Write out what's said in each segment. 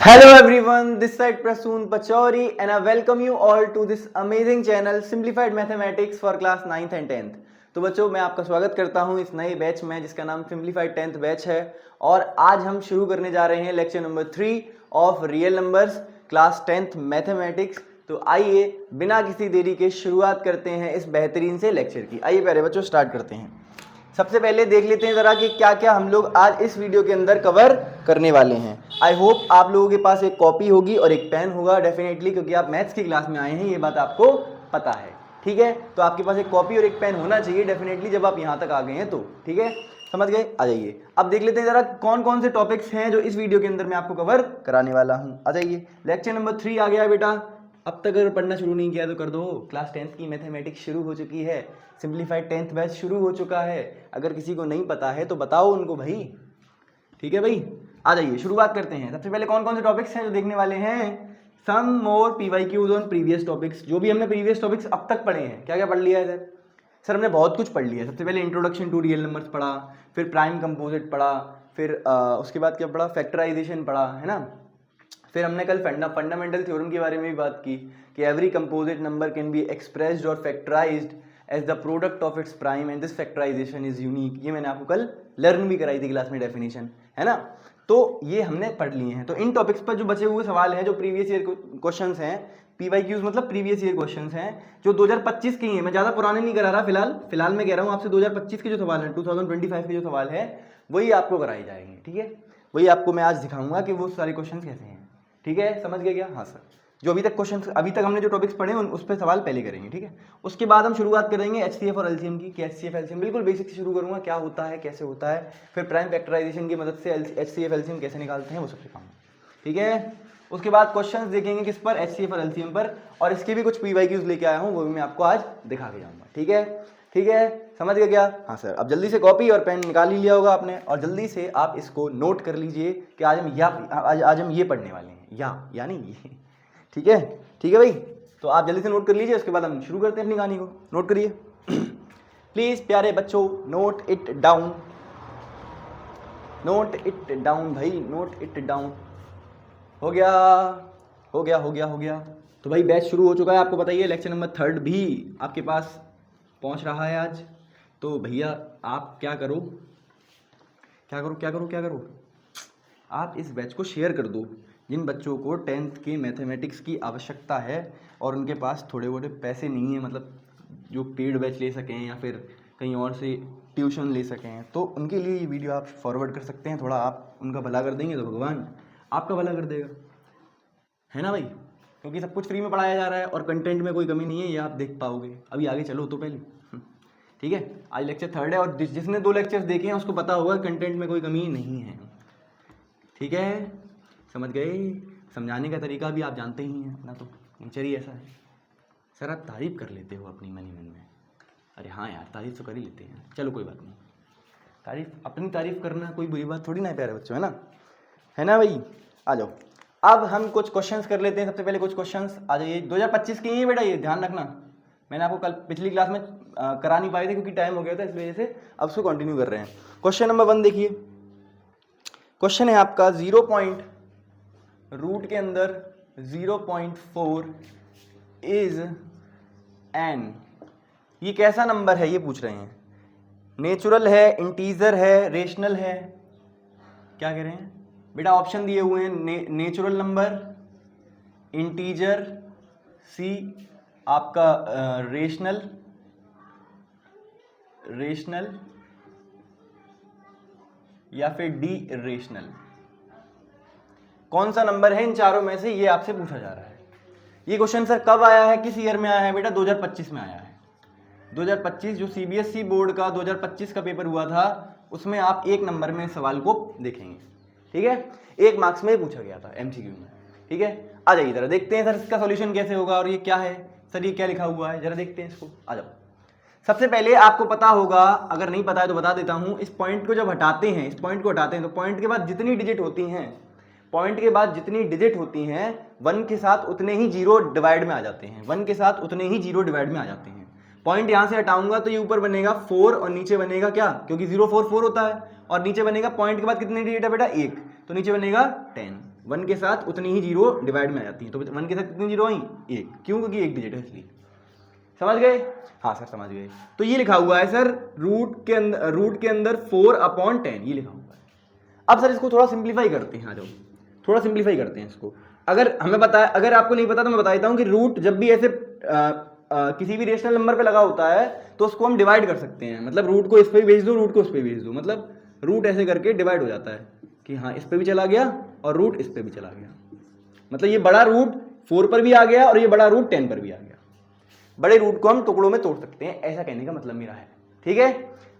Hello everyone, this side Prasoon Pachori and I welcome you all to this amazing channel Simplified Mathematics for class 9th and 10th। तो बच्चों मैं आपका स्वागत करता हूं इस नए बैच में जिसका नाम Simplified 10th बैच है और आज हम शुरू करने जा रहे हैं lecture number 3 of real numbers class 10th mathematics. तो आइए बिना किसी देरी के शुरुआत करते हैं इस बेहतरीन से लेक्चर की। आइए प्यारे बच्चों स्टार्ट करते हैं। सबसे पहले देख लेते हैं ज़रा कि क्या क्या हम लोग आज इस वीडियो के अंदर कवर करने वाले हैं। आई होप आप लोगों के पास एक कॉपी होगी और एक पेन होगा डेफिनेटली, क्योंकि आप मैथ्स की क्लास में आए हैं, ये बात आपको पता है। ठीक है, तो आपके पास एक कॉपी और एक पेन होना चाहिए डेफिनेटली जब आप यहाँ तक आ गए हैं तो। ठीक है, समझ गए? आ जाइए अब देख लेते हैं ज़रा कौन कौन से टॉपिक्स हैं जो इस वीडियो के अंदर मैं आपको कवर कराने वाला हूँ। आ जाइए, लेक्चर नंबर 3 आ गया बेटा। अब तक अगर पढ़ना शुरू नहीं किया तो कर दो, क्लास 10th की मैथमेटिक्स शुरू हो चुकी है, सिंप्लीफाइड 10th बैच शुरू हो चुका है। अगर किसी को नहीं पता है तो बताओ उनको भाई। ठीक है भाई, आ जाइए शुरुआत करते हैं। सबसे पहले कौन कौन से टॉपिक्स हैं जो देखने वाले हैं? सम मोर PYQs ऑन प्रीवियस टॉपिक्स। जो भी हमने प्रीवियस टॉपिक्स अब तक पढ़े हैं, क्या क्या पढ़ लिया है सर? हमने बहुत कुछ पढ़ लिया है। सबसे पहले इंट्रोडक्शन टू रियल नंबर्स पढ़ा, फिर प्राइम कंपोजिट पढ़ा, फिर उसके बाद क्या पढ़ा? फैक्टराइजेशन पढ़ा, है ना। फिर हमने कल फंडामेंटल थ्योरम के बारे में भी बात की कि every composite number can be expressed और factorised as the product of its prime and this factorisation is unique. ये मैंने आपको कल लर्न भी कराई थी क्लास में डेफिनेशन, है ना। तो ये हमने पढ़ लिए हैं। तो इन टॉपिक्स पर जो बचे हुए सवाल हैं, जो प्रीवियस ईयर क्वेश्चंस हैं, PYQs मतलब प्रीवियस ईयर क्वेश्चंस हैं, जो 2025 के ही हैं। मैं ज़्यादा पुराने नहीं करा रहा, फिलहाल मैं कह रहा हूँ आपसे 2025 के जो सवाल हैं, 2025 के जो सवाल है वही आपको कराए जाएंगे। ठीक है, वही आपको मैं आज दिखाऊंगा कि वो सारे क्वेश्चन कैसे हैं। ठीक है, समझ गए क्या? हाँ सर, जो अभी तक हमने जो टॉपिक्स पढ़े उस पर सवाल पहले करेंगे। ठीक है, उसके बाद हम शुरुआत करेंगे HCF और LCM की। कि HCF LCM बिल्कुल बेसिक से शुरू करूंगा, क्या होता है, कैसे होता है, फिर प्राइम फैक्टराइजेशन की मदद से HCF LCM कैसे निकालते हैं वो सब सिखाऊंगा। ठीक है, उसके बाद क्वेश्चंस देखेंगे किस पर? HCF और LCM पर। और इसके भी कुछ PYQs लेके आया हूँ, वो भी मैं आपको आज दिखा के जाऊँगा। ठीक है, ठीक है, समझ गए क्या? हाँ सर, अब जल्दी से कॉपी और पेन निकाल ही लिया होगा आपने, और जल्दी से आप इसको नोट कर लीजिए कि आज हम ये पढ़ने वाले हैं, यानी ये। ठीक है, ठीक है भाई, तो आप जल्दी से नोट कर लीजिए, उसके बाद हम शुरू करते हैं अपनी कहानी को। नोट करिए प्लीज प्यारे बच्चों, note it down, note it down भाई, नोट इट डाउन। हो गया, हो गया, हो गया, हो गया। तो भाई बैच शुरू हो चुका है, आपको बताइए लेक्चर नंबर 3 भी आपके पास पहुंच रहा है आज। तो भैया आप क्या करो, क्या करो, क्या करो, क्या करो, आप इस बैच को शेयर कर दो जिन बच्चों को 10th के मैथमेटिक्स की आवश्यकता है और उनके पास थोड़े मोटे पैसे नहीं है, मतलब जो पेड बैच ले सकें या फिर कहीं और से ट्यूशन ले सकें, तो उनके लिए ये वीडियो आप फॉरवर्ड कर सकते हैं। थोड़ा आप उनका भला कर देंगे तो भगवान आपका भला कर देगा, है ना भाई। क्योंकि सब कुछ फ्री में पढ़ाया जा रहा है और कंटेंट में कोई कमी नहीं है, ये आप देख पाओगे। अभी आगे चलो तो पहले। ठीक है, आज लेक्चर 3 है और जिसने 2 लेक्चर्स देखे हैं उसको पता होगा कंटेंट में कोई कमी नहीं है। ठीक है, समझ गए? समझाने का तरीका भी आप जानते ही हैं, अपना तो नेचर ही ऐसा है। सर आप तारीफ कर लेते हो अपनी मन ही मन में। अरे हाँ यार, तारीफ तो कर ही लेते हैं, चलो कोई बात नहीं। अपनी तारीफ करना कोई बुरी बात थोड़ी ना है प्यारे बच्चों, है ना, है ना भाई। आ जाओ, अब हम कुछ क्वेश्चंस कर लेते हैं। सबसे पहले कुछ क्वेश्चंस आ जाइए, 2025 के ही है बेटा, ये ध्यान रखना। मैंने आपको कल पिछली क्लास में करा नहीं पाए थे क्योंकि टाइम हो गया था, इस वजह से अब उसको कंटिन्यू कर रहे हैं। क्वेश्चन नंबर 1 देखिए, क्वेश्चन है आपका 0. रूट के अंदर 0.4 इज एन। ये कैसा नंबर है ये पूछ रहे हैं। नेचुरल है, इंटीजर है, रेशनल है, क्या कह रहे हैं बेटा? ऑप्शन दिए हुए हैं, नेचुरल नंबर, इंटीजर, सी आपका रेशनल या फिर डी रेशनल। कौन सा नंबर है इन चारों में से, ये आपसे पूछा जा रहा है। ये क्वेश्चन सर कब आया है, किस ईयर में आया है बेटा? 2025 में आया है। 2025 जो CBSE बोर्ड का 2025 का पेपर हुआ था, उसमें आप 1 नंबर में सवाल को देखेंगे। ठीक है, 1 मार्क्स में पूछा गया था MCQ में। ठीक है, आ जाइए जरा देखते हैं सर इसका सॉल्यूशन कैसे होगा और ये क्या है सर, ये क्या लिखा हुआ है, जरा देखते हैं इसको। आ जाओ, सबसे पहले आपको पता होगा, अगर नहीं पता है तो बता देता हूं, इस पॉइंट को जब हटाते हैं, इस पॉइंट को हटाते हैं तो पॉइंट के बाद जितनी डिजिट होती हैं, पॉइंट के बाद जितनी डिजिट होती हैं 1 के साथ उतने ही 0 डिवाइड में आ जाते हैं, 1 के साथ उतने ही 0 डिवाइड में आ जाते हैं। पॉइंट यहां से हटाऊंगा तो ये ऊपर बनेगा 4 और नीचे बनेगा क्या, क्योंकि 0 4 4 होता है, और नीचे बनेगा पॉइंट के बाद कितनी डिजिट है बेटा? 1, तो नीचे बनेगा 10। 1 के साथ उतनी ही जीरो डिवाइड में आ जाती है। तो 1 के साथ कितनी जीरो आई? 1। क्यों? क्योंकि एक डिजिट है इसलिए। समझ गए? हाँ सर समझ गए। तो ये लिखा हुआ है सर रूट के अंदर 4/10 ये लिखा हुआ है। अब सर इसको थोड़ा सिंप्लीफाई करते हैं। आ जाओ थोड़ा सिंप्लीफाई करते हैं इसको। अगर हमें पता है, अगर आपको नहीं पता तो मैं बता देता हूँ कि रूट जब भी ऐसे किसी भी रेशनल नंबर पे लगा होता है तो उसको हम डिवाइड कर सकते हैं। मतलब रूट को इस पे भेज दो, रूट को उस पे भेज दो, मतलब रूट ऐसे करके डिवाइड हो जाता है कि हाँ इस पे भी चला गया और रूट इस पे भी चला गया। मतलब ये बड़ा रूट 4 पर भी आ गया और ये बड़ा रूट 10 पर भी आ गया। बड़े रूट को हम टुकड़ों में तोड़ सकते हैं, ऐसा कहने का मतलब मेरा है। ठीक है?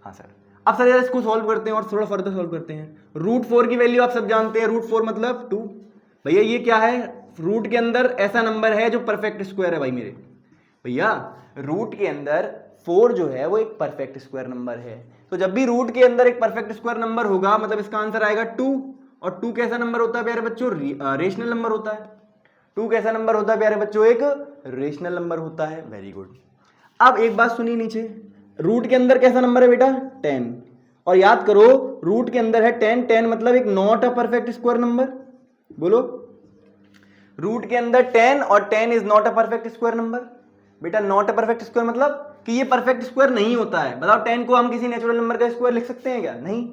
हाँ सर। अब सर यार इसको सॉल्व करते हैं और थोड़ा फर्दर सॉल्व करते हैं। रूट 4 की वैल्यू आप सब जानते हैं, रूट 4 मतलब 2। भैया ये क्या है? रूट के अंदर ऐसा नंबर है जो परफेक्ट स्क्वायर है भाई मेरे भैया। रूट के अंदर 4 जो है वो एक परफेक्ट स्क्वायर नंबर है। तो जब भी रूट के अंदर एक परफेक्ट स्क्वायर नंबर होगा मतलब इसका आंसर आएगा 2। और 2 कैसा नंबर होता है प्यारे बच्चों? रेशनल नंबर होता है। 2 कैसा नंबर होता है प्यारे बच्चों? एक रेशनल नंबर होता है। Very good. अब एक बात सुनिए नीचे, रूट के अंदर कैसा नंबर है बेटा? 10। और याद करो रूट के अंदर है 10, 10 मतलब एक not a perfect square number. बोलो, रूट के अंदर 10 और 10 is not a perfect square number. बेटा नॉट अ परफेक्ट स्क्वायर मतलब कि ये परफेक्ट स्क्वायर नहीं होता है। बताओ 10 को हम किसी नेचुरल नंबर का स्क्वायर लिख सकते हैं क्या? नहीं,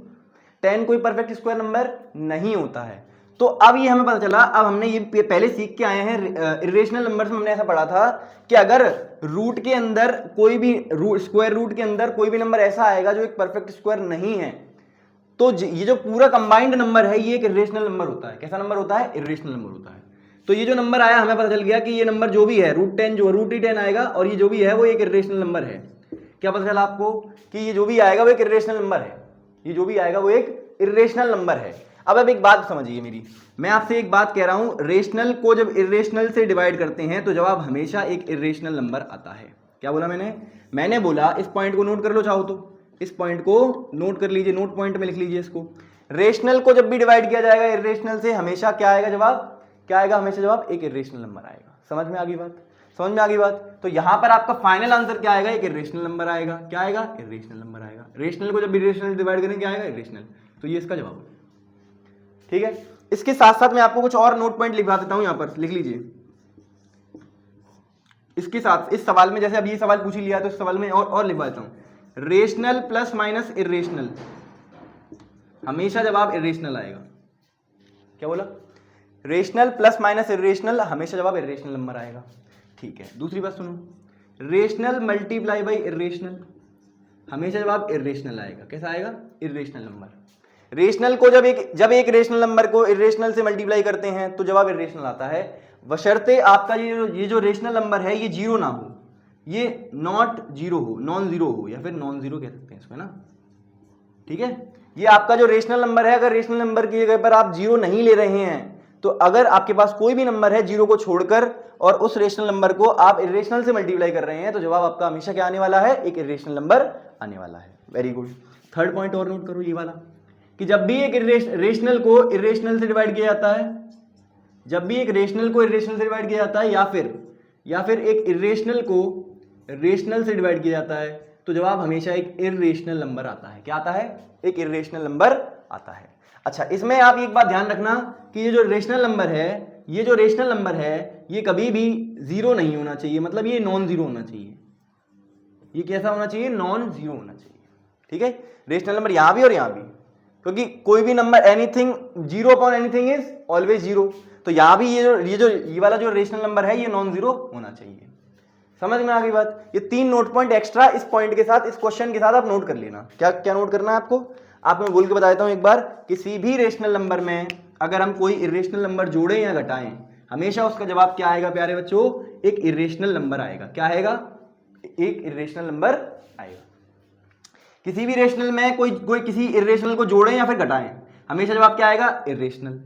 10 कोई परफेक्ट स्क्वायर नंबर नहीं होता है। तो अब ये हमें पता चला, अब हमने ये पहले सीख के आए हैं इरेशनल नंबर्स में हमने ऐसा पढ़ा था कि अगर रूट के अंदर कोई भी स्क्वायर रूट के अंदर कोई भी नंबर ऐसा आएगा जो एक परफेक्ट स्क्वायर नहीं है तो ये जो पूरा कंबाइंड नंबर है ये एक इरेशनल नंबर होता है। कैसा नंबर होता है? इरेशनल नंबर होता है। तो ये जो नंबर आया हमें पता चल गया कि ये नंबर जो भी है रूट 10 जो रूट ही 10 आएगा और ये जो भी है वो एक इरेशनल नंबर है। क्या पता चला आपको कि ये जो भी आएगा वो एक इरेशनल नंबर है। ये जो भी आएगा वो एक इरेशनल नंबर है। अब एक बात समझिए मेरी, मैं आपसे एक बात कह रहा हूं, रेशनल को जब इरेशनल से डिवाइड करते हैं तो जवाब हमेशा एक इरेशनल नंबर आता है। क्या बोला मैंने बोला इस पॉइंट को नोट कर लो, चाहो तो इस पॉइंट को नोट कर लीजिए, नोट पॉइंट में लिख लीजिए इसको। रेशनल को जब भी डिवाइड किया जाएगा इरेशनल से हमेशा क्या आएगा जवाब? क्या आएगा? हमेशा जवाब एक इरेशनल नंबर आएगा। समझ में आ गई बात? समझ में आ गई बात? तो यहां पर आपका फाइनल आंसर क्या आएगा? एक इरेशनल नंबर आएगा। क्या आएगा? इरेशनल नंबर आएगा। रेशनल को जब इरेशनल डिवाइड करें क्या आएगा? इरेशनल। तो ये इसका जवाब है। ठीक है, इसके साथ साथ मैं आपको कुछ और नोट पॉइंट लिखवा देता हूं, यहां पर लिख लीजिए। इसके साथ इस सवाल में जैसे अब ये सवाल पूछ ही लिया तो इस सवाल में और लिखवा देता हूं। रेशनल प्लस माइनस इरेशनल हमेशा जवाब इरेशनल आएगा। क्या बोला? रेशनल प्लस माइनस इरेशनल हमेशा जवाब इरेशनल नंबर आएगा। ठीक है, दूसरी बात सुनो, रेशनल मल्टीप्लाई बाई इरेशनल हमेशा जवाब इरेशनल आएगा। कैसा आएगा? Irrational number. रेशनल को जब एक रेशनल नंबर को इरेशनल से मल्टीप्लाई करते हैं तो जवाब इरेशनल आता है, बशर्ते आपका ये जो रेशनल नंबर है ये जीरो ना हो, ये नॉट जीरो हो, नॉन जीरो हो, या फिर नॉन जीरो कह सकते हैं इसमें ना। ठीक है, ये आपका जो रेशनल नंबर है, अगर रेशनल नंबर की जगह पर आप जीरो नहीं ले रहे हैं तो अगर आपके पास कोई भी नंबर है जीरो को छोड़कर और उस रेशनल नंबर को आप इरेशनल से मल्टीप्लाई कर रहे हैं तो जवाब आपका हमेशा क्या आने वाला है? एक इरेशनल नंबर आने वाला है। Very good. थर्ड पॉइंट और नोट करो ये वाला, कि जब भी एक रेशनल को इरेशनल से डिवाइड किया जाता है, जब भी एक रेशनल को इरेशनल से डिवाइड किया जाता है या फिर एक इरेशनल को रेशनल से डिवाइड किया जाता है तो जवाब हमेशा एक इरेशनल नंबर आता है। क्या आता है? एक इरेशनल नंबर आता है। अच्छा, इसमें आप एक बात ध्यान रखना कि ये जो रेशनल नंबर है ये कभी भी जीरो नहीं होना चाहिए, मतलब ये नॉन जीरो होना चाहिए। ये कैसा होना चाहिए? नॉन जीरो होना चाहिए। ठीक है, रेशनल नंबर यहां भी और यहां भी, क्योंकि कोई भी number anything zero upon anything is always zero. तो यहां भी ये वाला जो रेशनल नंबर है ये नॉन जीरो होना चाहिए। समझ में आ गई बात? ये 3 नोट पॉइंट एक्स्ट्रा इस पॉइंट के साथ, इस क्वेश्चन के साथ आप नोट कर लेना। क्या क्या नोट करना है आपको? आप मैं बोल के बता देता हूं एक बार, किसी भी रेशनल नंबर में अगर हम कोई इरेशनल नंबर जोड़ें या घटाएं हमेशा उसका जवाब क्या आएगा प्यारे बच्चों? एक इरेशनल नंबर आएगा। क्या आएगा? एक इरेशनल नंबर आएगा। किसी भी रेशनल में कोई किसी इरेशनल को जोड़ें या फिर घटाएं हमेशा जवाब क्या आएगा? इरेशनल।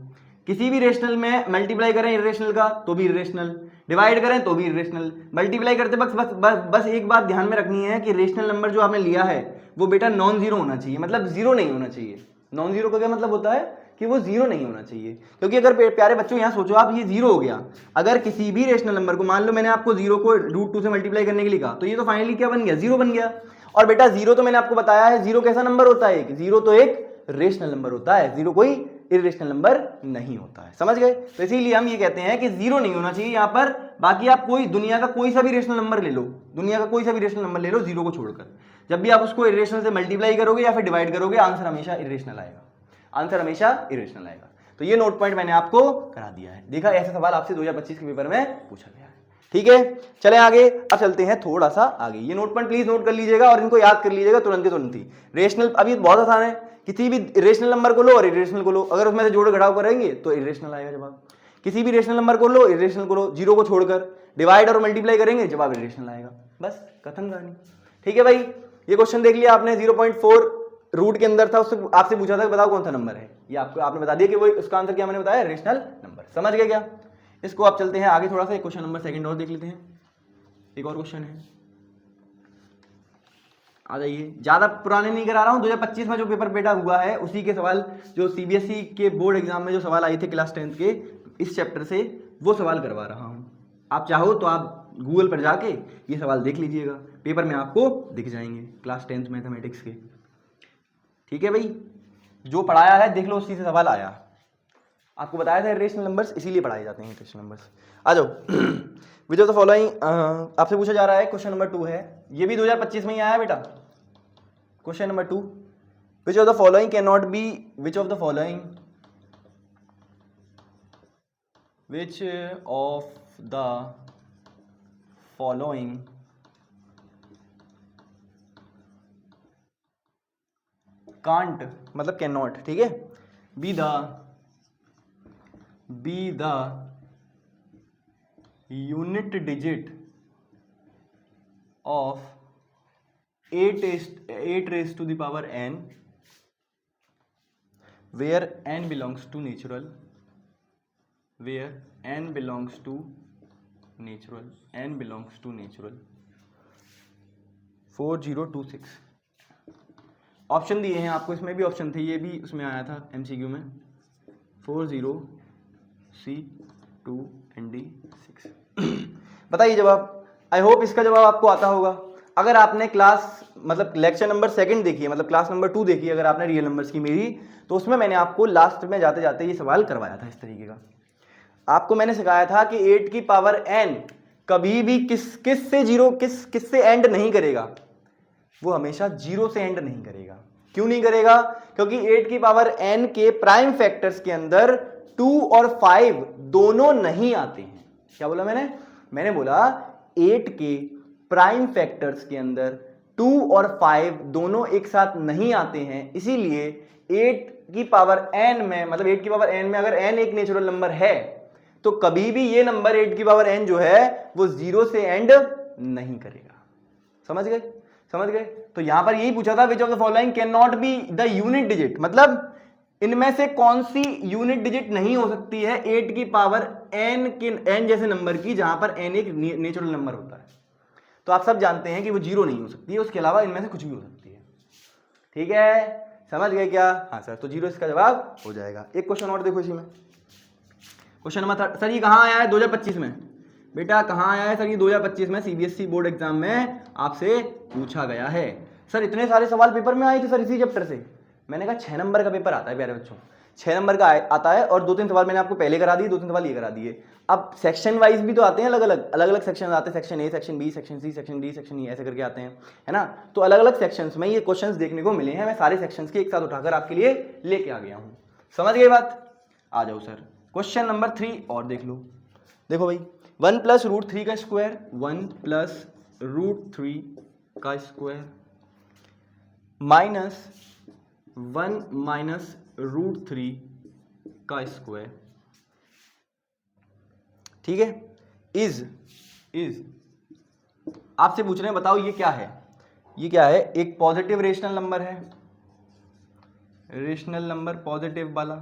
किसी भी रेशनल में मल्टीप्लाई करें इरेशनल का तो भी इरेशनल, डिवाइड करें तो भी इरेशनल। मल्टीप्लाई करते बस एक बात ध्यान में रखनी है कि रेशनल नंबर जो आपने लिया है वो बेटा नॉन जीरो होना चाहिए, मतलब जीरो नहीं होना चाहिए। नॉन जीरो का क्या मतलब होता है? कि वो जीरो नहीं होना चाहिए। क्योंकि अगर प्यारे बच्चों यहां सोचो आप, ये जीरो हो गया, अगर किसी भी रेशनल नंबर को मान लो मैंने आपको जीरो को √2 से मल्टीप्लाई करने के लिए कहा तो ये तो फाइनली क्या बन गया? जीरो बन गया। और बेटा जीरो तो मैंने आपको बताया है जीरो कैसा नंबर होता है? जीरो तो एक रेशनल नंबर होता है, जीरो कोई इरेशनल नंबर नहीं होता है। समझ गए? तो इसीलिए हम ये कहते हैं कि जीरो नहीं होना चाहिए यहाँ पर। बाकी आप कोई दुनिया का कोई सा भी रेशनल नंबर ले लो, दुनिया का कोई सा भी रेशनल नंबर ले लो जीरो को छोड़कर, जब भी आप उसको इरेशनल से मल्टीप्लाई करोगे या फिर डिवाइड करोगे, आंसर हमेशा इरेशनल आएगा, आंसर हमेशा इरेशनल आएगा। तो ये नोट पॉइंट मैंने आपको करा दिया है। देखा, ऐसा सवाल आपसे 2025 के पेपर में पूछा गया है। ठीक है, चलें आगे। अब चलते हैं थोड़ा सा आगे। ये नोट पॉइंट प्लीज नोट कर लीजिएगा और इनको याद कर लीजिएगा तुरंत तुरंत ही। रेशनल, अभी बहुत आसान है, किसी भी रेशनल नंबर को लो और इरेशनल को लो, अगर उसमें से जोड़ घटाव करेंगे तो इरेशनल आएगा जवाब। किसी भी रेशनल नंबर को लो, इरेशनल को लो, जीरो को छोड़कर डिवाइड और मल्टीप्लाई करेंगे, जवाब इरेशनल आएगा। बस खत्म कहानी। ठीक है भाई, ये क्वेश्चन देख लिया आपने, 0.4 रूट के अंदर था, उससे आपसे पूछा था कि बताओ कौन सा नंबर है, ये आपको आपने बता दिया कि वो उसका आंसर क्या मैंने बताया, रेशनल नंबर। समझ गए क्या? इसको आप चलते हैं आगे थोड़ा सा, एक क्वेश्चन नंबर सेकंड और देख लेते हैं। एक और क्वेश्चन है, आ जाइए। ज्यादा पुराने नहीं करा रहा हूं, 2025 में जो पेपर बेटा हुआ है उसी के सवाल, जो सीबीएसई के बोर्ड एग्जाम में जो सवाल आए थे क्लास 10th के इस चैप्टर से, वो सवाल करवा रहा हूं। आप चाहो तो आप गूगल पर जाके ये सवाल देख लीजिएगा, पेपर में आपको दिख जाएंगे क्लास 10th मैथमेटिक्स के। ठीक है भाई, जो पढ़ाया है देख लो, उसी से सवाल आया। आपको बताया था इरेशनल नंबर्स इसीलिए पढ़ाए जाते हैं इरेशनल नंबर्स। आ जाओ। विच ऑफ द फॉलोइंग आपसे पूछा जा रहा है, क्वेश्चन नंबर 2 है, ये भी 2025 में ही आया बेटा। Question number 2, which of the following can not be, which of the following, which of the following can't, मतलब कैन नॉट, ठीक है, be the unit digit of 8 raised to the power n where n belongs to natural, where n belongs to natural, n belongs to natural, 4026। Option दिए हैं आपको, इसमें भी option थे, ये भी उसमें आया था एमसीक्यू में, 40 C2 and D6। बताइए जवाब। आई होप इसका जवाब आपको आता होगा। अगर आपने क्लास मतलब लेक्चर नंबर 2 देखी है, मतलब क्लास नंबर 2 देखी है अगर आपने रियल नंबर्स की मेरी, तो उसमें मैंने आपको लास्ट में जाते जाते ये सवाल करवाया था इस तरीके का। आपको मैंने सिखाया था कि 8 की पावर n कभी भी किससे एंड नहीं करेगा, वो हमेशा 0 से एंड नहीं करेगा। क्यों नहीं करेगा? क्योंकि 8 की पावर n के प्राइम फैक्टर्स के अंदर 2 और 5 दोनों नहीं आते हैं। क्या बोला मैंने बोला 8 के प्राइम फैक्टर्स के अंदर 2 और 5 दोनों एक साथ नहीं आते हैं, इसीलिए 8 की पावर n में, मतलब 8 की पावर n में अगर n एक नेचुरल नंबर है तो कभी भी ये नंबर 8 की पावर n जो है वो 0 से एंड नहीं करेगा। समझ गए? तो यहां पर यही पूछा था, which of the following can not be the unit digit, मतलब इनमें से कौन सी यूनिट डिजिट नहीं हो सकती है 8 की पावर n जैसे नंबर की, जहां पर n एक नेचुरल नंबर होता है। तो आप सब जानते हैं कि वो 0 नहीं हो सकती है, उसके अलावा इनमें से कुछ भी हो सकती है। ठीक है, समझ गए क्या? हाँ सर, तो 0 इसका जवाब हो जाएगा। एक क्वेश्चन और देखो इसी में, क्वेश्चन नंबर 3। सर ये कहाँ आया है 2025 में? बेटा कहाँ आया है सर ये 2025 में? सीबीएसई बोर्ड एग्जाम में आपसे पूछा गया है। सर इतने सारे सवाल पेपर में आए थे सर इसी चैप्टर से। मैंने कहा 6 नंबर का पेपर आता है प्यारे बच्चों, 6 नंबर का आता है, और 2-3 सवाल मैंने आपको पहले करा दिए, 2-3 सवाल ये करा दिए। अब सेक्शन वाइज भी तो आते हैं, अलग अलग सेक्शन आते हैं, section A, section B, section C, section D, section E, ऐसे करके आते हैं, है ना। तो अलग अलग सेक्शंस में ये क्वेश्चंस देखने को मिले हैं, मैं सारे सेक्शंस के एक साथ उठाकर आपके लिए लेके आ गया हूँ। समझ गए बात? आ जाओ सर, क्वेश्चन नंबर 3 और देख लो। देखो भाई, 1 + √3 का स्क्वायर, 1 + √3 का स्क्वायर -1 - √3 का स्क्वायर, ठीक है, इज आपसे पूछ रहे हैं बताओ ये क्या है? ये क्या है? एक पॉजिटिव रेशनल नंबर है, रेशनल नंबर पॉजिटिव वाला,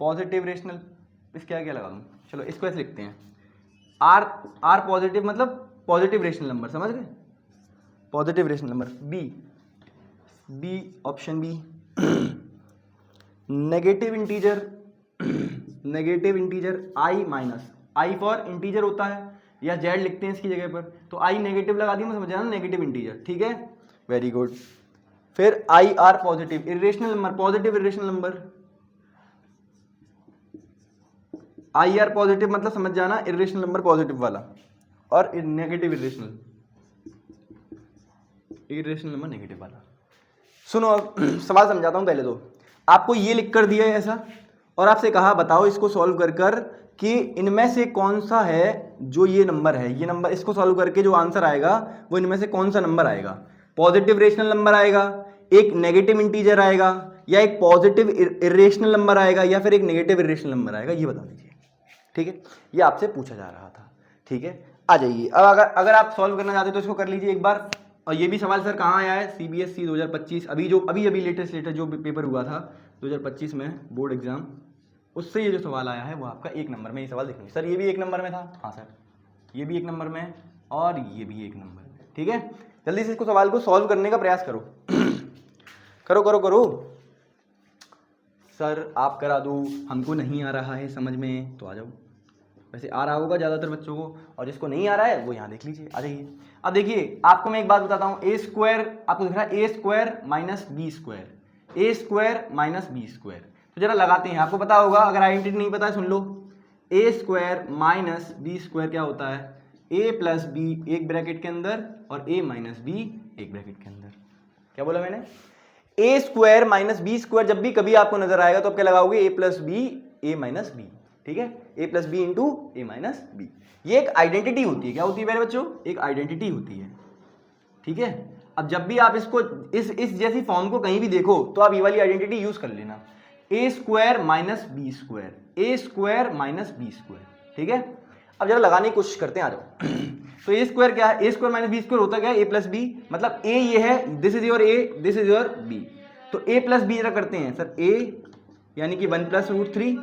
पॉजिटिव रेशनल, इसका क्या लगा दूं? चलो इसको ऐसे लिखते हैं, आर पॉजिटिव, मतलब पॉजिटिव रेशनल नंबर, समझ गए? Positive rational number. B option B, negative integer I for integer होता है, या जेड लिखते हैं इसकी जगह पर, तो आई नेगेटिव लगा दी, मैं समझ रहा हूं, नेगेटिव इंटीजर, ठीक है, वेरी गुड। फिर I R positive irrational number, positive irrational number, IR positive मतलब समझ जाना इरेशनल नंबर पॉजिटिव वाला, और नेगेटिव इरेशनल नंबर नेगेटिव वाला। सुनो सवाल समझाता हूं पहले। तो आपको ये लिख कर दिया है ऐसा, और आपसे कहा बताओ इसको सॉल्व कर कर कि इनमें से कौन सा है जो ये नंबर है, ये नंबर, इसको सॉल्व करके जो आंसर आएगा वो इनमें से कौन सा नंबर आएगा। पॉजिटिव रेशनल नंबर आएगा, एक नेगेटिव इंटीजर आएगा, या एक पॉजिटिव इरेशनल नंबर आएगा, या फिर एक नेगेटिव इरेशनल नंबर आएगा, ये बता दीजिए। ठीक है, ये आपसे पूछा जा रहा था। ठीक है, आ जाइए। अब अगर आप सॉल्व करना चाहते हो तो इसको कर लीजिए एक बार। और ये भी सवाल सर कहाँ आया है, CBSE 2025, अभी लेटेस्ट जो पेपर हुआ था 2025 में बोर्ड एग्जाम, उससे ये जो सवाल आया है वो आपका 1 नंबर में ये सवाल देखेंगे। सर ये भी 1 नंबर में था, हाँ सर ये भी 1 नंबर में, और ये भी 1 नंबर में। ठीक है, जल्दी से इसको सवाल को सॉल्व करने का प्रयास करो। करो करो करो। सर आप करा दो, हमको नहीं आ रहा है समझ में तो आ जाओ। वैसे आ रहा होगा ज़्यादातर बच्चों को, और जिसको नहीं आ रहा है वो यहाँ देख लीजिए, आ जाइए। अब देखिए आपको मैं एक बात बताता हूँ, A² आपको दिख रहा है A² minus B², A² minus B²। तो जरा लगाते हैं, आपको पता होगा, अगर आइडेंटिटी नहीं पता है सुन लो। A² माइनस B² क्या होता है, A प्लस B एक ब्रैकेट के अंदर और A माइनस B एक ब्रैकेट के अंदर। क्या बोला मैंने, A² माइनस B²। जब भी कभी आपको नजर आएगा तो आप क्या लगाओगे, A plus B A minus B। ठीक है, A plus B into A minus B। ये एक आइडेंटिटी होती है। क्या होती है मेरे बच्चों, एक आइडेंटिटी होती है। ठीक है, अब जब भी आप इसको इस जैसी फॉर्म को कहीं भी देखो तो आप ये वाली आइडेंटिटी यूज कर लेना, A² minus B², A² minus B²। ठीक है, अब जरा लगाने की कोशिश करते हैं, आ जाओ। तो A² क्या है, A² माइनस B² होता क्या है, A प्लस B, मतलब A ये है, this is your A, this is your B। तो A प्लस B जरा करते हैं सर, A यानी कि 1 प्लस √3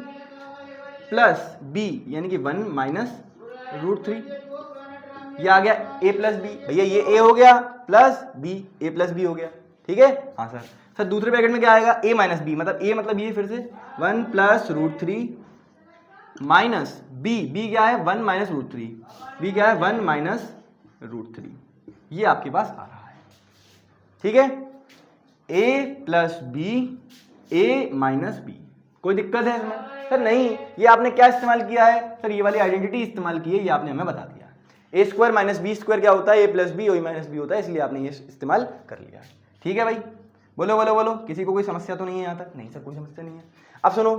प्लस B यानी कि 1 माइनस √3। ये आ गया A प्लस B, भैया ये A हो गया plus B, A plus B हो गया। ठीक है, हाँ सर। सर दूसरे ब्रैकेट में क्या आएगा, A माइनस B, मतलब A मतलब ये फिर से 1 प्लस √3 माइनस B क्या है 1 माइनस √3, B क्या है 1 माइनस √3। ये आपके पास आ रहा है। ठीक है, A plus B A minus B। कोई दिक्कत है इसमें? सर नहीं, ये आपने क्या इस्तेमाल किया है, सर ये वाली आइडेंटिटी इस्तेमाल की है, ये आपने हमें बता दिया। A² माइनस B² क्या होता है, A plus B A minus B होता है, इसलिए आपने ये इस्तेमाल कर लिया है। ठीक है भाई, बोलो बोलो बोलो, किसी को कोई समस्या तो नहीं है यहाँ तक? नहीं सर कोई समस्या नहीं है। अब सुनो,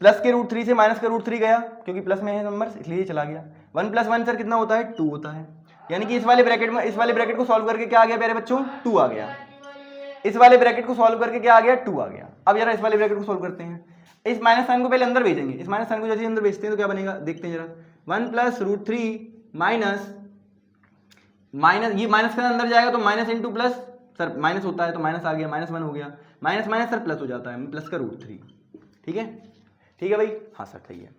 प्लस के √3 से माइनस का √3 गया, क्योंकि प्लस में है नंबर इसलिए चला गया। 1 प्लस 1 सर कितना होता है, 2 होता है। यानी कि इस वाले ब्रैकेट को सॉल्व करके क्या आ गया प्यारे बच्चों, 2 आ गया। इस वाले ब्रैकेट को सॉल्व करके क्या आ गया, 2 आ गया। अब जरा इस वाले ब्रैकेट को सॉल्व करते हैं। इस माइनस साइन को पहले अंदर भेजेंगे, इस माइनस साइन को जैसे अंदर भेजते हैं तो क्या बनेगा, देखते हैं जरा। 1 प्लस √3 माइनस ये माइनस के अंदर जाएगा तो minus into plus, sir minus होता है तो माइनस आ गया, -1 हो गया, माइनस माइनस सर प्लस हो जाता है, प्लस का √3। ठीक है, ठीक है भाई, हाँ सर सही है।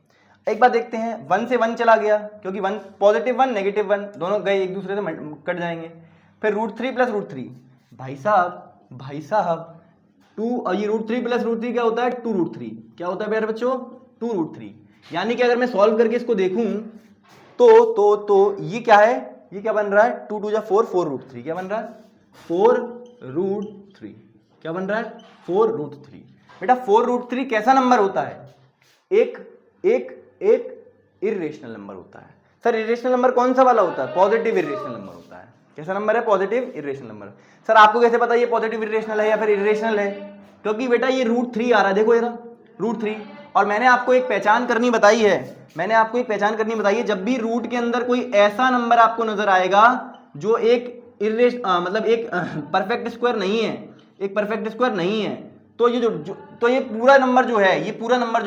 एक बात देखते हैं, 1 से 1 चला गया, क्योंकि 1 पॉजिटिव 1 नेगेटिव 1 दोनों गए एक दूसरे से कट जाएंगे। फिर √3 प्लस √3, भाई साहब 2, और ये √3 प्लस √3 क्या होता है, 2√3। क्या होता है प्यारे बच्चों, 2√3। यानी कि अगर मैं सॉल्व करके इसको देखूं तो ये क्या है, ये क्या बन रहा है, 2 2 4 4√3। क्या बन रहा है, 4√3। क्या बन रहा है, 4√3। बेटा 4√3 कैसा नंबर होता है, एक इरेशनल नंबर होता है। सर इरेशनल नंबर कौन सा वाला होता है, पॉजिटिव इरेशनल नंबर होता है। कैसा नंबर है, पॉजिटिव इरेशनल नंबर। सर आपको कैसे पता ये पॉजिटिव इरेशनल है या फिर इरेशनल है, क्योंकि बेटा ये √3 आ रहा है, देखो ये √3। और मैंने आपको एक पहचान करनी बताई है, जब भी रूट के अंदर कोई ऐसा नंबर आपको नजर आएगा जो एक मतलब एक परफेक्ट स्क्वायर नहीं है, तो ये पूरा नंबर जो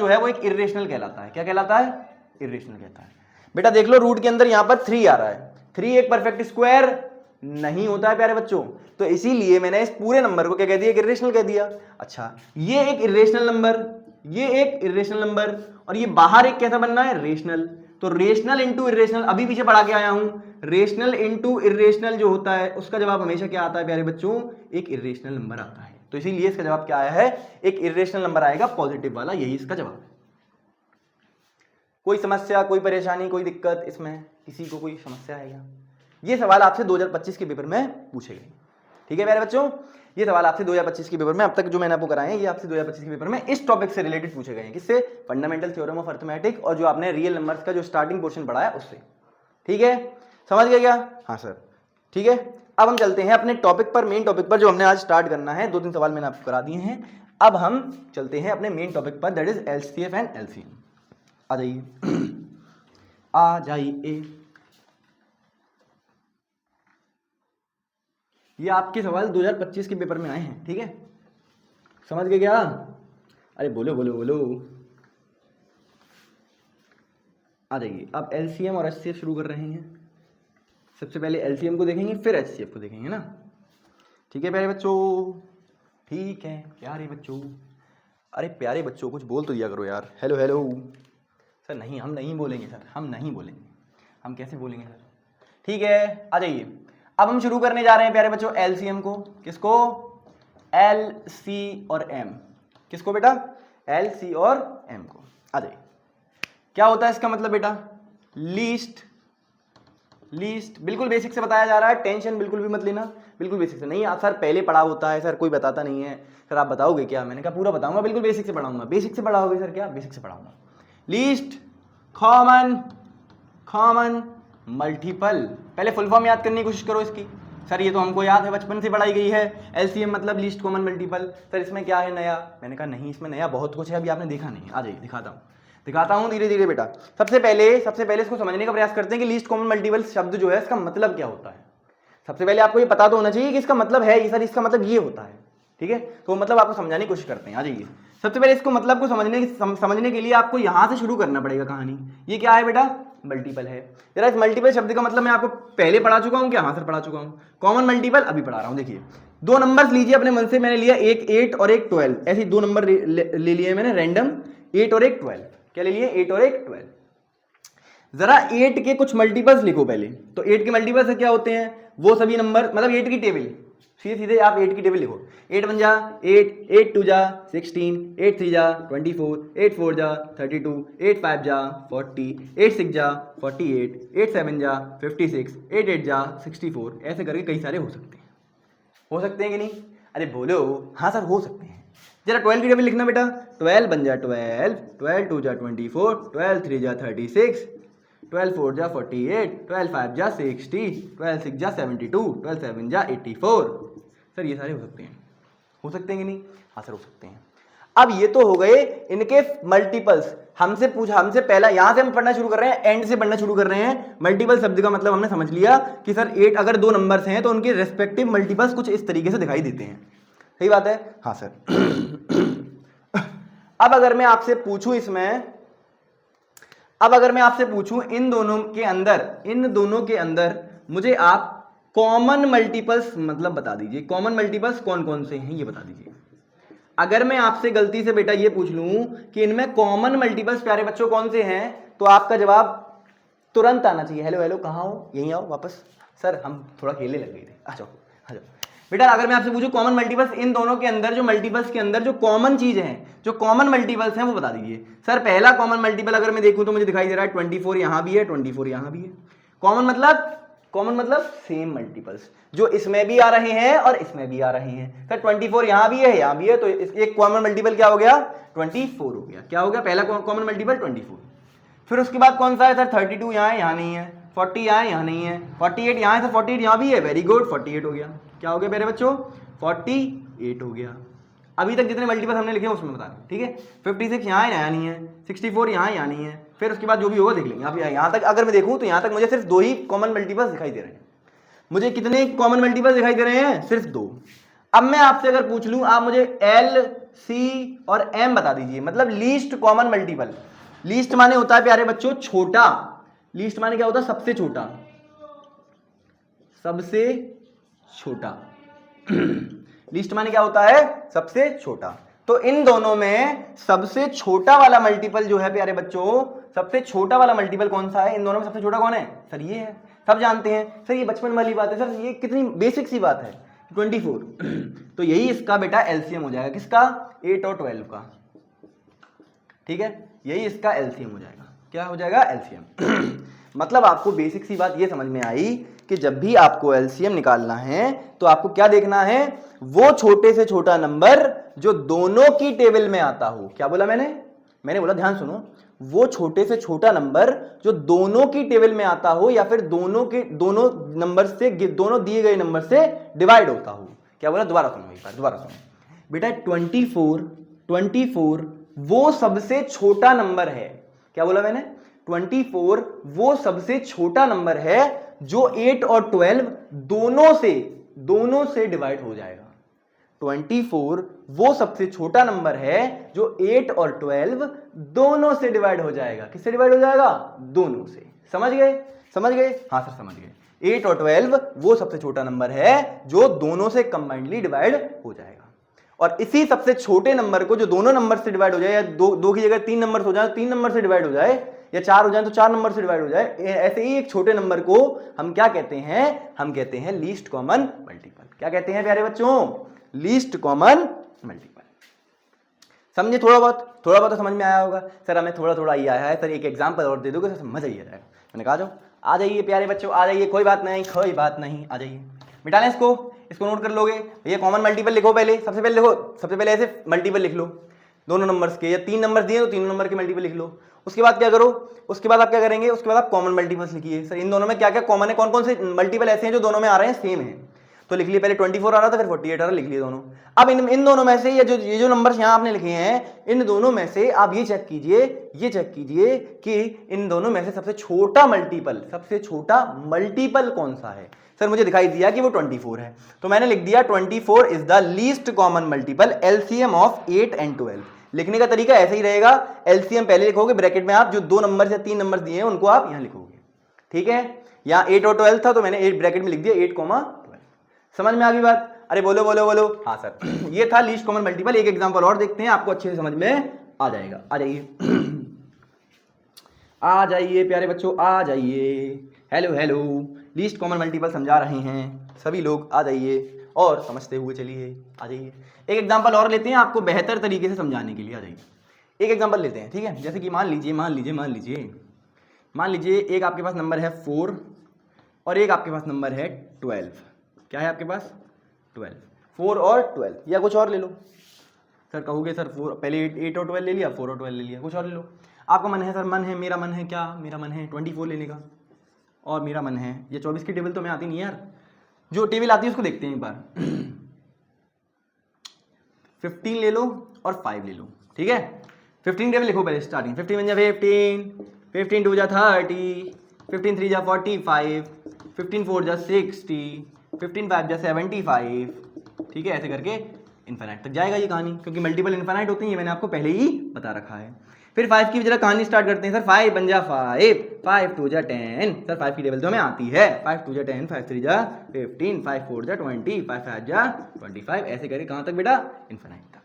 है वो एक इरेशनल कहलाता है। क्या कहलाता है, इरेशनल कहता है। बेटा देख लो, रूट के अंदर यहां पर 3 आ रहा है, 3 एक परफेक्ट स्क्वायर नहीं होता है प्यारे बच्चों, तो इसीलिए मैंने इस पूरे नंबर को क्या कह दिया, एक इरेशनल कह दिया। अच्छा, ये एक इरेशनल नंबर, और ये बाहर एक कैसा बनना है, रेशनल। तो रेशनल इंटू इरेशनल, अभी पीछे पढ़ा के आया हूं, रेशनल इंटू इरेशनल जो होता है उसका जवाब हमेशा क्या आता है प्यारे बच्चों, एक इरेशनल नंबर आता है। तो इसीलिए इसका जवाब क्या आया है, एक इरेशनल नंबर आएगा, पॉजिटिव वाला, यही इसका जवाब है। कोई समस्या, कोई परेशानी, कोई दिक्कत इसमें, किसी को कोई समस्या है क्या? ये सवाल आपसे 2025 के पेपर में पूछे गए। ठीक है प्यारे बच्चों, ये सवाल आपसे 2025 के पेपर में, अब तक जो मैंने आपको कराए हैं ये आपसे 2025 के पेपर में इस टॉपिक से रिलेटेड पूछे गए हैं। किससे? फंडामेंटल थ्योरम ऑफ अरिथमेटिक और जो आपने रियल नंबर्स का जो स्टार्टिंग पोर्शन पढ़ा है उससे। ठीक है, समझ गए क्या? हाँ सर, ठीक है। अब हम चलते हैं अपने टॉपिक पर, मेन टॉपिक पर जो हमने आज स्टार्ट करना है। 2-3 सवाल मैंने आपको करा दिए हैं। अब हम चलते हैं अपने मेन टॉपिक पर, that is LCF and LCM. आ जाइए आ जाइए। ये आपके सवाल 2025 के पेपर में आए हैं। ठीक है, समझ गए क्या? अरे बोलो बोलो बोलो। आ जाइए, अब एलसीएम और एचसीएफ शुरू कर रहे हैं। सबसे पहले एलसीएम को देखेंगे, फिर एचसीएफ को देखेंगे ना। ठीक है प्यारे बच्चों, ठीक है प्यारे बच्चों। अरे प्यारे बच्चों कुछ बोल तो दिया करो यार। Hello hello sir. नहीं, हम नहीं बोलेंगे सर, हम नहीं बोलेंगे। हम कैसे बोलेंगे सर? ठीक है, आ जाइए। अब हम शुरू करने जा रहे हैं प्यारे बच्चों एलसीएम को। किसको? एल, सी और एम। किसको बेटा? एल, सी और एम को। आ जाइए, क्या होता है इसका मतलब बेटा? लीस्ट। लीस्ट बिल्कुल बेसिक से बताया जा रहा है, टेंशन बिल्कुल भी मत लेना, बिल्कुल बेसिक से। नहीं आप सर पहले पढ़ा होता है सर, कोई बताता नहीं है सर, आप बताओगे क्या? मैंने कहा पूरा बताऊंगा, बिल्कुल बेसिक से पढ़ाऊंगा। बेसिक से पढ़ाओगे सर? क्या बेसिक से पढ़ाऊंगा? Least, common, common multiple. पहले फुल फॉर्म याद करने की कोशिश करो इसकी। सर ये तो हमको याद है, बचपन से पढ़ाई गई है। एलसीएम मतलब लीस्ट कॉमन मल्टीपल। सर इसमें क्या है नया? मैंने कहा नहीं, इसमें नया बहुत कुछ है, अभी आपने देखा नहीं। आ जाइए दिखाता हूं धीरे धीरे बेटा। सबसे पहले इसको समझने का प्रयास करते हैं कि लीस्ट कॉमन मल्टीपल शब्द जो है इसका मतलब क्या होता है। सबसे पहले आपको ये पता तो होना चाहिए कि इसका मतलब है ये सर, इसका मतलब ये होता है। ठीक है, तो मतलब आपको समझाने की कोशिश करते हैं। आ जाइए, सबसे पहले इसको मतलब को समझने के लिए आपको यहां से शुरू करना पड़ेगा कहानी। ये क्या है बेटा? मल्टीपल है। जरा इस मल्टीपल शब्द का मतलब मैं आपको पहले पढ़ा चुका हूं क्या? हाँ सर पढ़ा चुका हूं। कॉमन मल्टीपल अभी पढ़ा रहा हूं। देखिए, दो नंबर्स लीजिए अपने मन से। मैंने लिया एक 8 और एक 12, ऐसे दो नंबर ले लिए मैंने रैंडम, 8 और एक 12। क्या ले लिए? 8 और एक 12। जरा 8 के कुछ मल्टीपल्स लिखो पहले। तो 8 के मल्टीपल्स क्या होते हैं? वो सभी नंबर, मतलब 8 की टेबल, सीधे सीधे आप 8 की टेबल लिखो। 8 1 जा 8, 8 2 जा 16, 8 3 जा 24, 8 4 जा 32, 8 5 जा 40, 8 6 जा 48, 8 7 जा 56, 8 8 जा 64। ऐसे करके कई सारे हो सकते हैं। हो सकते हैं कि नहीं? अरे बोलो। हाँ सर हो सकते हैं। जरा 12 की टेबल लिखना बेटा। 12 1 जा 12, 12 2 जा 24, 12 3 जा 36, 12 4 जा 48, 12 5 जा 60, 12 6 जा 72, 12 7 जा 84। सर ये सारे हो सकते हैं। हो सकते हैं कि नहीं? हाँ सर हो सकते हैं। अब ये तो हो गए इनके मल्टीपल्स। हमसे पहला यहां से हम पढ़ना शुरू कर रहे हैं, एंड से पढ़ना शुरू कर रहे हैं। मल्टीपल शब्द का मतलब हमने समझ लिया कि सर 8 अगर दो नंबर्स हैं तो उनके रेस्पेक्टिव मल्टीपल्स कुछ इस तरीके से दिखाई देते हैं। सही बात है? हाँ सर। अब अगर मैं आपसे पूछूं इन दोनों के अंदर मुझे आप कॉमन मल्टीपल्स मतलब बता दीजिए। कॉमन मल्टीपल्स कौन कौन से हैं ये बता दीजिए। अगर मैं आपसे गलती से बेटा ये पूछ लूं कि इनमें कॉमन मल्टीपल्स प्यारे बच्चों कौन से हैं, तो आपका जवाब तुरंत आना चाहिए। हेलो हेलो, कहाँ हो? यहीं आओ वापस। सर हम थोड़ा खेलने लग गए थे। आ जाओ बेटा। अगर मैं आपसे पूछूं कॉमन मल्टीपल्स, इन दोनों के अंदर जो मल्टीपल्स के अंदर जो कॉमन चीज है, जो कॉमन मल्टीपल्स हैं वो बता दीजिए। सर पहला कॉमन मल्टीपल अगर मैं देखूं तो मुझे दिखाई दे रहा है 24 यहां भी है, 24 यहां भी है। कॉमन मतलब सेम मल्टीपल्स जो इसमें भी आ रहे हैं और इसमें भी आ रहे हैं। सर 24 यहां भी है, यहां भी है, तो एक कॉमन मल्टीपल क्या हो गया? 24 हो गया। क्या हो गया? पहला कॉमन मल्टीपल 24। फिर उसके बाद कौन सा है? सर 32 यहां है, यहां नहीं है। 40 यहां है, यहां नहीं है। 48 यहां है, सर 48 यहां भी है। वेरी गुड, 48 हो गया। क्या हो गया मेरे बच्चों? 48 हो गया। अभी तक जितने मल्टीपल हमने लिखे हैं उसमें बता दें। ठीक है, 56 यहाँ है, यहाँ नहीं है। 64 यहाँ नहीं है। फिर उसके बाद जो भी होगा देख लेंगे। आप यहाँ तक अगर मैं देखूँ तो यहाँ तक मुझे सिर्फ 2 ही कॉमन मल्टीपल्स दिखाई दे रहे हैं। मुझे कितने कॉमन मल्टीपल्स दिखाई दे रहे हैं? सिर्फ 2। अब मैं आपसे अगर पूछ लूँ, आप मुझे एल, सी और एम बता दीजिए, मतलब लीस्ट कॉमन मल्टीपल। लीस्ट माने होता है प्यारे बच्चों छोटा। लीस्ट माने क्या होता है? सबसे छोटा। सबसे छोटा। लीस्ट माने क्या होता है? सबसे छोटा। तो इन दोनों में सबसे छोटा वाला मल्टीपल जो है प्यारे बच्चों, सबसे छोटा वाला मल्टीपल कौन सा है? इन दोनों में सबसे छोटा कौन है? सर ये है। सब जानते हैं सर, ये बचपन वाली बात है सर, ये कितनी बेसिक सी बात है। 24। तो यही इसका बेटा एलसीएम हो जाएगा। किसका? 8 और 12 का। ठीक है, यही इसका एलसीएम हो जाएगा। क्या हो जाएगा? एलसीएम। मतलब आपको बेसिक सी बात ये समझ में आई कि कि जब भी आपको एलसीएम निकालना है तो आपको क्या देखना है, वो छोटे से छोटा नंबर जो दोनों की टेबल में आता हो। क्या बोला मैंने बोला ध्यान सुनो, वो छोटे से छोटा नंबर जो दोनों की टेबल में आता हो या फिर दोनों नंबर से, दोनों दिए गए नंबर से डिवाइड होता हो। क्या बोला, दोबारा सुनो एक बार, दोबारा सुनो बेटा। 24 वो सबसे छोटा नंबर है। क्या बोला मैंने, 24 वो सबसे छोटा नंबर है जो 8 और 12 दोनों से डिवाइड हो जाएगा। 24 वो सबसे छोटा नंबर है जो 8 और 12 दोनों से डिवाइड हो जाएगा। किससे डिवाइड हो जाएगा, दोनों से। समझ गए, हाँ सर समझ गए। 8 और 12 वो सबसे छोटा नंबर है जो दोनों से कंबाइंडली डिवाइड हो जाएगा। और इसी सबसे छोटे नंबर को जो दोनों नंबर से डिवाइड हो जाए, या दो की जगह 3 नंबर हो जाए 3 नंबर से डिवाइड हो जाए, या 4 हो जाए तो 4 नंबर से डिवाइड हो जाए, ऐसे ही एक छोटे नंबर को हम क्या कहते हैं, हम कहते हैं लीस्ट कॉमन मल्टीपल। क्या कहते हैं प्यारे बच्चों, लीस्ट कॉमन मल्टीपल। समझे, थोड़ा बहुत तो समझ में आया होगा। सर हमें थोड़ा ही आया है सर, एक एग्जांपल और दे दोगे सर, मजा ही आ जाएगा। मैंने कहा जाओ, आ जाइए प्यारे बच्चों, आ जाइए, कोई बात नहीं, आ जाइए। मिटा लें इसको नोट कर लोगे। ये कॉमन मल्टीपल लिखो पहले, सबसे पहले ऐसे मल्टीपल लिख लो दोनों नंबर्स के, या 3 नंबर दिए तो 3 नंबर के मल्टीपल लिख लो। उसके बाद क्या करो, उसके बाद आप क्या करेंगे, उसके बाद आप कॉमन मल्टीपल्स लिखिए। सर इन दोनों में क्या क्या कॉमन है, कौन कौन से मल्टीपल ऐसे हैं जो दोनों में आ रहे हैं, सेम है। तो लिख लिए, पहले 24 आ रहा था, फिर 48 आ रहा, लिख लिए दोनों। अब इन दोनों में से ये जो नंबर्स यहाँ आपने लिखे हैं, इन दोनों में से आप ये चेक कीजिए कि इन दोनों में से सबसे छोटा मल्टीपल कौन सा है। सर मुझे दिखाई दिया कि वो 24 है, तो मैंने लिख दिया 24 is the least common multiple LCM of 8 and 12। लिखने का तरीका ऐसे ही रहेगा, एलसीएम पहले लिखोगे, ब्रैकेट में आप जो 2 नंबर या 3 नंबर दिए हैं उनको आप यहां लिखोगे। ठीक है, यहां 8 और 12 था तो मैंने 8 ब्रैकेट में लिख दिया 8, 12। समझ में आ गई बात? अरे बोलो। हाँ सर ये था लीस्ट कॉमन मल्टीपल। एक एग्जांपल और देखते हैं, आपको अच्छे से समझ में आ जाएगा। आ जाइए प्यारे बच्चों, आ जाइए। हेलो, लीस्ट कॉमन मल्टीपल समझा रहे हैं सभी लोग, आ जाइए और समझते हुए चलिए, आ जाइए। एक एग्जांपल और लेते हैं आपको बेहतर तरीके से समझाने के लिए, आ जाइए। एक एग्जांपल लेते हैं, ठीक है। जैसे कि मान लीजिए एक आपके पास नंबर है 4 और एक आपके पास नंबर है 12। क्या है आपके पास, 12, 4 और 12, या कुछ और ले लो। सर कहोगे सर 4 पहले 8 और 12 ले लिया, 4 और 12 ले लिया, कुछ और ले लो। आपका मन है, सर मेरा मन है क्या, मेरा मन है 24 लेने का, और मेरा मन है ये 24 की टेबल तो मैं आती नहीं यार, जो टेबल आती है उसको देखते हैं एक बार। 15 ले लो और 5 ले लो, ठीक है। 15 टेबल लिखो पहले स्टार्टिंग। 15 1 जा 15, 15 2 जा 30, 15 3 जा 45, 15 4 जा 60, 15 5 जा 75, ठीक है। ऐसे करके इन्फिनाइट तक जाएगा ये कहानी, क्योंकि मल्टीपल इन्फिनाइट होती है, ये मैंने आपको पहले ही बता रखा है। फिर 5 की जरा कहानी स्टार्ट करते हैं। सर 5 1 जा 5, 5 2 जा 10। सर 5 की टेबल तो हमें आती है, 5 2 जा 10, 5 3 जा 15, 5 4 जा 20, 5 5 जा 25, ऐसे करके कहां तक बेटा, इन्फिनाइट तक,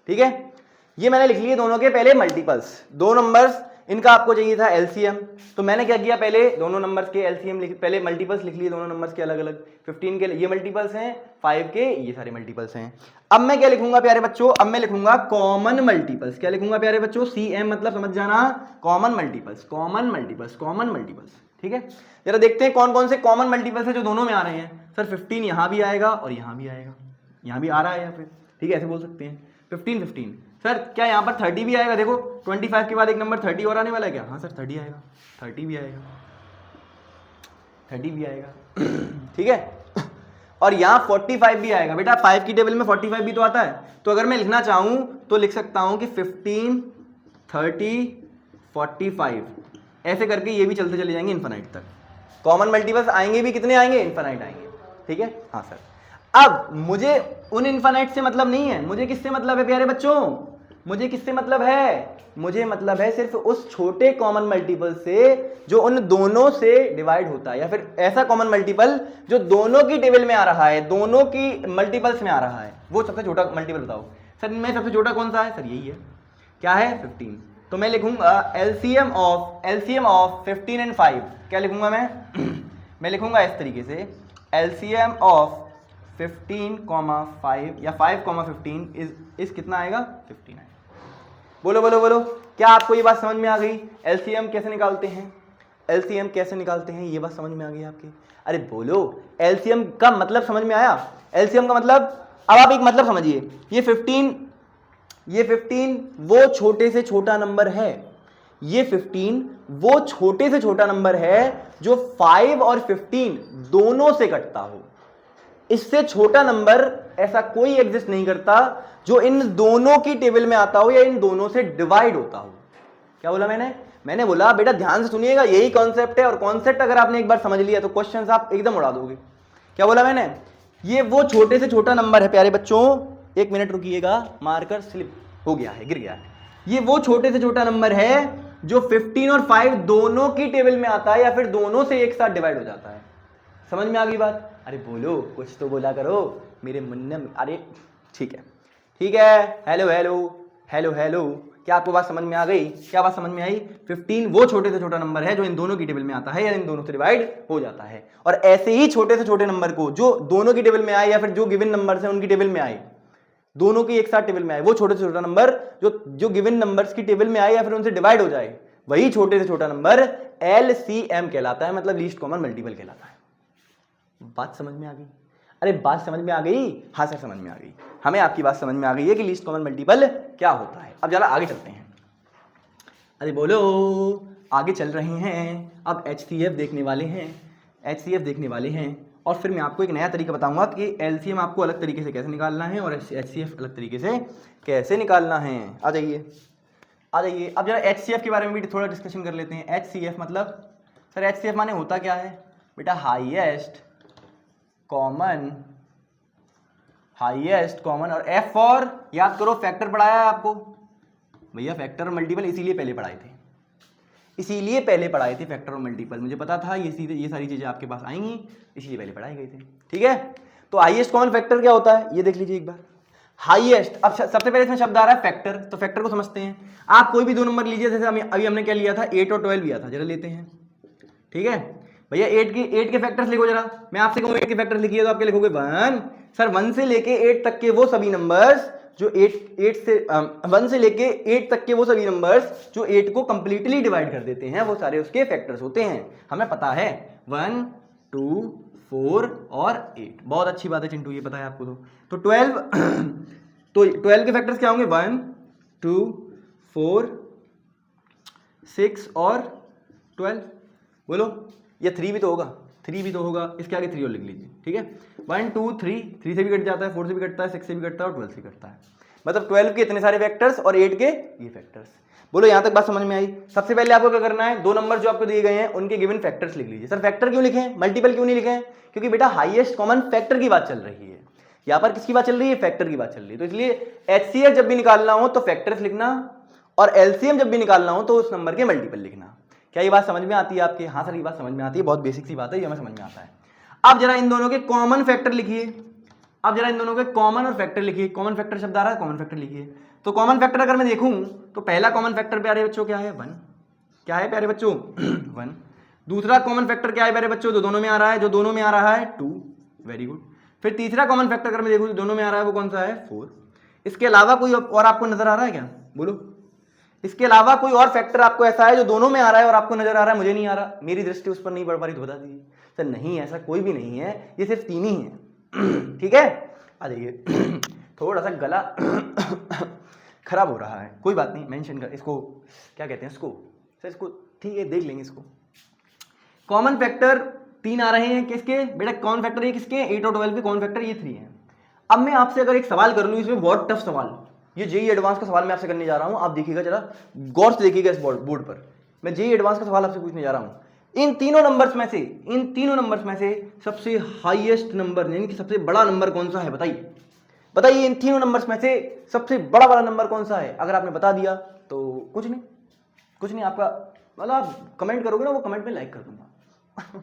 ठीक है। ये मैंने लिख लिए दोनों के पहले मल्टीपल्स, 2 नंबर्स, इनका आपको चाहिए था एलसीएम, तो मैंने क्या किया, पहले दोनों नंबर्स के एलसीएम पहले मल्टीपल्स लिख लिए दोनों नंबर्स के अलग अलग। 15 के ये मल्टीपल्स हैं, 5 के ये सारे मल्टीपल्स हैं। अब मैं क्या लिखूंगा प्यारे बच्चों, अब मैं लिखूंगा कॉमन मल्टीपल्स। क्या लिखूंगा प्यारे बच्चों, CM मतलब समझ जाना, कॉमन मल्टीपल्स, ठीक है। जरा देखते हैं कौन कौन से कॉमन मल्टीपल्स है जो दोनों में आ रहे हैं। सर 15 यहां भी आएगा और यहां भी आएगा, यहां भी आ रहा है या फिर, ठीक है, ऐसे बोल सकते हैं 15। सर क्या यहाँ पर 30 भी आएगा, देखो 25 के बाद एक नंबर 30 और आने वाला है क्या, हाँ सर 30 आएगा, 30 भी आएगा, ठीक है। और यहाँ 45 भी आएगा बेटा, 5 की टेबल में 45 भी तो आता है। तो अगर मैं लिखना चाहूं तो लिख सकता हूं कि 15 30 45, ऐसे करके ये भी चलते चले जाएंगे इन्फिनाइट तक। कॉमन मल्टीपल्स आएंगे भी, कितने आएंगे, इन्फिनाइट आएंगे, ठीक है। हाँ सर, अब मुझे उन इन्फिनाइट से मतलब नहीं है, मुझे किससे मतलब है प्यारे बच्चों, मुझे किससे मतलब है, मुझे मतलब है सिर्फ उस छोटे कॉमन मल्टीपल से जो उन दोनों से डिवाइड होता है, या फिर ऐसा कॉमन मल्टीपल जो दोनों की टेबल में आ रहा है, दोनों की मल्टीपल्स में आ रहा है, वो सबसे छोटा मल्टीपल बताओ। सर इनमें सबसे छोटा कौन सा है, सर यही है, क्या है, 15। तो मैं लिखूंगा एलसीएम ऑफ 15 and 5। क्या लिखूंगा मैं लिखूंगा इस तरीके से, एलसीएम ऑफ 15, 5 या 5, 15 इस कितना आएगा, 15 आएगा। बोलो, क्या आपको ये बात समझ में आ गई, एलसीएम कैसे निकालते हैं। एलसीएम कैसे निकालते हैं ये बात समझ में आ गई आपकी? अरे बोलो, एलसीएम का मतलब समझ में आया? एलसीएम का मतलब, अब आप एक मतलब समझिए, ये 15 वो छोटे से छोटा नंबर है, ये 15 वो छोटे से छोटा नंबर है जो 5 और 15 दोनों से कटता हो। इससे छोटा नंबर ऐसा कोई एग्जिस्ट नहीं करता जो इन दोनों की टेबल में आता हो या इन दोनों से डिवाइड होता हो। क्या बोला मैंने बोला बेटा ध्यान से सुनिएगा, यही कॉन्सेप्ट है, और कॉन्सेप्ट अगर आपने एक बार समझ लिया तो क्वेश्चंस आप एकदम उड़ा दोगे। क्या बोला मैंने? ये वो छोटे से छोटा नंबर है प्यारे बच्चों, एक मिनट रुकिएगा, मार्कर स्लिप हो गया है, गिर गया है। ये वो छोटे से छोटा नंबर है जो 15 और 5 दोनों की टेबल में आता है या फिर दोनों से एक साथ डिवाइड हो जाता है। समझ में आ गई बात? अरे बोलो, कुछ तो बोला करो मेरे मुन्ने। अरे ठीक है, हेलो, क्या आपको बात समझ में आ गई? क्या बात समझ में आई? 15 वो छोटे से छोटा नंबर है जो इन दोनों की टेबल में आता है या इन दोनों से डिवाइड हो जाता है, और ऐसे ही छोटे से छोटे नंबर को जो दोनों की टेबल में आए या फिर जो गिवन नंबर है उनकी टेबल में आए, दोनों की एक साथ टेबल में आए, वो छोटे से छोटा नंबर जो गिवन नंबर्स की टेबल में आए या फिर उनसे डिवाइड हो जाए, वही छोटे से छोटा नंबर एलसीएम कहलाता है, मतलब लीस्ट कॉमन मल्टीपल कहलाता है। बात समझ में आ गई? अरे बात समझ में आ गई? हाँ सर समझ में आ गई, हमें आपकी बात समझ में आ गई है कि लीस्ट कॉमन मल्टीपल क्या होता है। अब जरा आगे चलते हैं। अरे बोलो, आगे चल रहे हैं, अब एचसीएफ देखने वाले हैं, और फिर मैं आपको एक नया तरीका बताऊंगा कि एलसीएम आपको अलग तरीके से कैसे निकालना है और एचसीएफ अलग तरीके से कैसे निकालना है। आ जाइए। अब जरा एचसीएफ के बारे में भी थोड़ा डिस्कशन कर लेते हैं। एचसीएफ मतलब, सर एचसीएफ माने होता क्या है बेटा? हाईएस्ट कॉमन, और एफ फॉर, याद करो फैक्टर पढ़ाया है आपको भैया, फैक्टर और मल्टीपल इसीलिए पहले पढ़ाए थे फैक्टर और मल्टीपल। मुझे पता था ये सारी चीजें आपके पास आएंगी, इसीलिए पहले पढ़ाई गई थी। ठीक है, तो हाईएस्ट कॉमन फैक्टर क्या होता है ये देख लीजिए एक बार। हाईएस्ट, अब सबसे पहले इसमें शब्द आ रहा है फैक्टर, तो फैक्टर को समझते हैं। आप कोई भी दो नंबर लीजिए, जैसे अभी हमने क्या लिया था, 8 और 12 लिया था, जरा लेते हैं। ठीक है भैया, 8 के फैक्टर्स लिखो जरा। मैं आपसे कहूँ 8 के फैक्टर्स लिखिए तो आप क्या लिखोगे? 1। सर 1 से लेके 8 तक के वो सभी नंबर्स जो 1 से लेके 8 तक के वो सभी नंबर्स जो 8 को कंप्लीटली डिवाइड कर देते हैं, वो सारे उसके फैक्टर्स होते हैं। हमें पता है 1, 2, 4 और 8। बहुत अच्छी बात है चिंटू, ये पता है आपको। तो 12 तो 12 के फैक्टर्स क्या होंगे? 1, 2, 4, 6 और 12। बोलो, ये 3 भी तो होगा, इसके आगे 3 और लिख लीजिए। ठीक है, 1, 2, 3 से भी कट जाता है, 4 से भी कटता है, 6 से भी कटता है और 12 से कटता है। मतलब 12 के इतने सारे फैक्टर्स और 8 के ये फैक्टर्स। बोलो यहां तक बात समझ में आई? सबसे पहले आपको क्या करना है, दो नंबर जो आपको दिए गए हैं उनके गिवन फैक्टर्स लिख लीजिए। सर फैक्टर क्यों लिखे, मल्टीपल क्यों नहीं लिखे? क्योंकि बेटा हाईएस्ट कॉमन फैक्टर की बात चल रही है, यहाँ पर किसकी बात चल रही है? फैक्टर की बात चल रही है। तो इसलिए एचसीएफ जब भी निकालना हो तो फैक्टर्स लिखना, और एलसीएम जब भी निकालना हो तो उस नंबर के मल्टीपल लिखना। क्या ये बात समझ में आती है आपके? हाँ सर ये बात समझ में आती है, बहुत बेसिक सी बात है, ये हमें समझ में आता है। अब जरा इन दोनों के कॉमन फैक्टर लिखिए। कॉमन और फैक्टर लिखिए। कॉमन फैक्टर शब्द आ रहा है, कॉमन फैक्टर लिखिए। तो कॉमन फैक्टर अगर मैं देखूं तो पहला कॉमन फैक्टर प्यारे बच्चों क्या है? 1। क्या है प्यारे बच्चों? 1। दूसरा कॉमन फैक्टर क्या है प्यारे बच्चों? जो दोनों में आ रहा है, 2। Very good. फिर तीसरा कॉमन फैक्टर अगर मैं देखूं तो दोनों में आ रहा है, वो कौन सा है? 4। इसके अलावा कोई और आपको नजर आ रहा है क्या? बोलो, इसके अलावा कोई और फैक्टर आपको ऐसा है जो दोनों में आ रहा है और आपको नजर आ रहा है? मुझे नहीं आ रहा, मेरी दृष्टि उस पर नहीं बढ़ पा रही, तो बता दीजिए। सर नहीं, ऐसा कोई भी नहीं है, ये सिर्फ 3 ही है। ठीक है, आ जाइए। थोड़ा सा गला खराब हो रहा है, कोई बात नहीं, मेंशन कर इसको, क्या कहते हैं इसको? सर इसको ठीक है, देख लेंगे इसको। कॉमन फैक्टर 3 आ रहे हैं किसके बेटा? कॉमन फैक्टर ये किसके? 8 और 12 के कॉमन फैक्टर ये 3 हैं। अब मैं आपसे अगर एक सवाल कर लूं, इसमें बहुत टफ सवाल, ये जेईई एडवांस का सवाल मैं आपसे करने जा रहा हूं। आप देखिएगा जरा गौर से, देखिएगा इस बोर्ड पर, मैं जेईई एडवांस का सवाल आपसे पूछने जा रहा हूं। इन तीनों नंबर्स में से सबसे हाईएस्ट नंबर यानी कि सबसे बड़ा नंबर कौन सा है? बताइए इन तीनों नंबर्स में से सबसे बड़ा वाला नंबर कौन सा है? अगर आपने बता दिया तो कुछ नहीं, आपका मतलब आप कमेंट करोगे ना, वो कमेंट में लाइक कर दूंगा।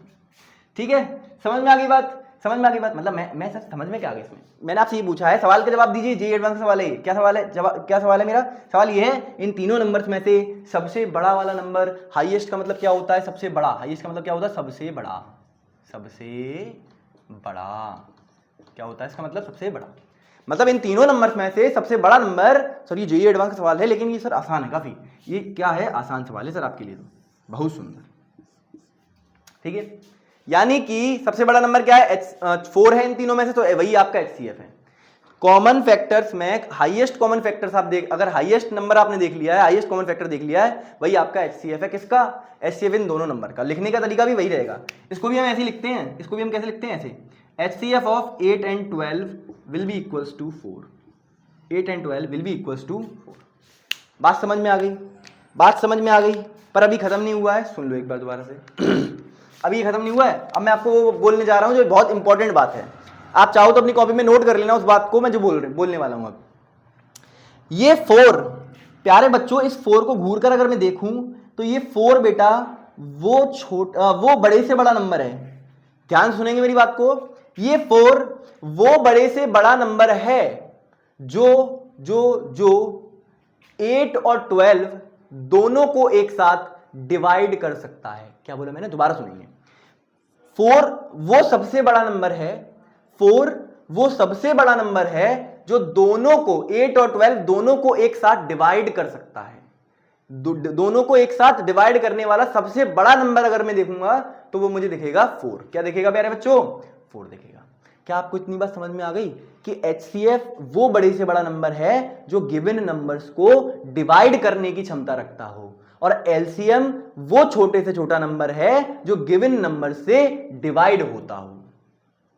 ठीक है, समझ में आ गई बात? मतलब मैं सर समझ में क्या आ गया इसमें? मैंने आपसे ये पूछा है, सवाल का जवाब दीजिए। जेईई एडवांस का सवाल है, क्या सवाल है मेरा? सवाल ये है, इन तीनों नंबर्स में से सबसे बड़ा वाला नंबर, हाईएस्ट का मतलब क्या होता है? सबसे बड़ा। हाईएस्ट का मतलब क्या होता है? सबसे बड़ा। क्या होता है इसका मतलब? सबसे बड़ा। मतलब इन तीनों नंबर्स में से सबसे बड़ा नंबर, सर ये जेईई एडवांस का सवाल है, लेकिन ये सर आसान है काफी। ये क्या है? आसान सवाल है सर आपके लिए, तो बहुत सुंदर। ठीक है, यानी कि सबसे बड़ा नंबर क्या है, 4 है इन तीनों में से, तो वही आपका HCF है। कॉमन फैक्टर्स में हाईएस्ट कॉमन फैक्टर्स आप देख, अगर हाईएस्ट नंबर आपने देख लिया है, हाईएस्ट कॉमन फैक्टर देख लिया है, वही आपका HCF है। किसका? HCF इन दोनों नंबर का। लिखने का तरीका भी वही रहेगा। इसको भी हम ऐसे लिखते हैं, इसको भी हम कैसे लिखते हैं, ऐसे HCF of 8 and 12 will be equals to 4। 8 and 12 will be equals to 4। बात समझ में आ गई? बात समझ में आ गई, पर अभी खत्म नहीं हुआ है, सुन लो एक बार दोबारा से। अभी खत्म नहीं हुआ है, अब मैं आपको वो बोलने जा रहा हूं जो बहुत इंपॉर्टेंट बात है। आप चाहो तो अपनी कॉपी में नोट कर लेना उस बात को, मैं जो बोलने वाला हूं अब। ये 4 प्यारे बच्चों, इस 4 को घूर कर अगर मैं देखूं तो ये 4 बेटा वो बड़े से बड़ा नंबर है। ध्यान से सुनेंगे मेरी बात को। ये 4 वो बड़े से बड़ा नंबर है जो जो जो 8 और 12 दोनों को एक साथ डिवाइड कर सकता है। क्या बोला मैंने? दोबारा सुनेंगे। 4 वो सबसे बड़ा नंबर है, 4 वो सबसे बड़ा नंबर है जो दोनों को, 8 और 12 दोनों को एक साथ डिवाइड कर सकता है। दोनों को एक साथ डिवाइड करने वाला सबसे बड़ा नंबर अगर मैं देखूंगा तो वो मुझे दिखेगा 4। क्या दिखेगा प्यारे बच्चों? 4 दिखेगा। क्या आपको इतनी बात समझ में आ गई कि HCF वो बड़े से बड़ा नंबर है जो गिवन नंबर्स को डिवाइड करने की क्षमता रखता हो, और LCM वो छोटे से छोटा नंबर है जो गिवन नंबर से डिवाइड होता हो।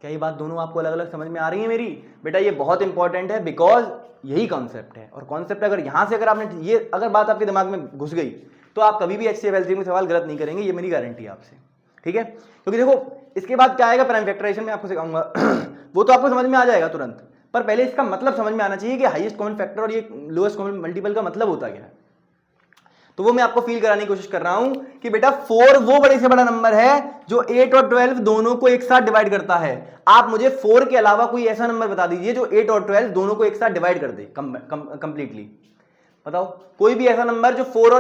क्या ये बात दोनों आपको अलग अलग समझ में आ रही है मेरी? बेटा ये बहुत इंपॉर्टेंट है, बिकॉज यही कॉन्सेप्ट है। और कॉन्सेप्ट अगर यहां से अगर आपने ये अगर बात आपके दिमाग में घुस गई तो आप कभी भी HCF LCM में सवाल गलत नहीं करेंगे, ये मेरी गारंटी है आपसे। ठीक है, क्योंकि देखो इसके बाद क्या आएगा, प्राइम फैक्टराइजेशन में आपको सिखाऊंगा। वो तो आपको समझ में आ जाएगा तुरंत, पर पहले इसका मतलब समझ में आना चाहिए कि हाईएस्ट कॉमन फैक्टर और ये लोएस्ट कॉमन मल्टीपल का मतलब होता क्या है। तो वो मैं आपको फील कराने की कोशिश कर रहा हूं कि बेटा 4 वो बड़े से बड़ा नंबर है जो 8 और 12 दोनों को एक साथ डिवाइड करता है। आप मुझे 4 के अलावा कोई ऐसा नंबर बता दीजिए जो 8 और 12 दोनों को एक साथ डिवाइड कर दे कंप्लीटली। बताओ कोई भी ऐसा नंबर जो 8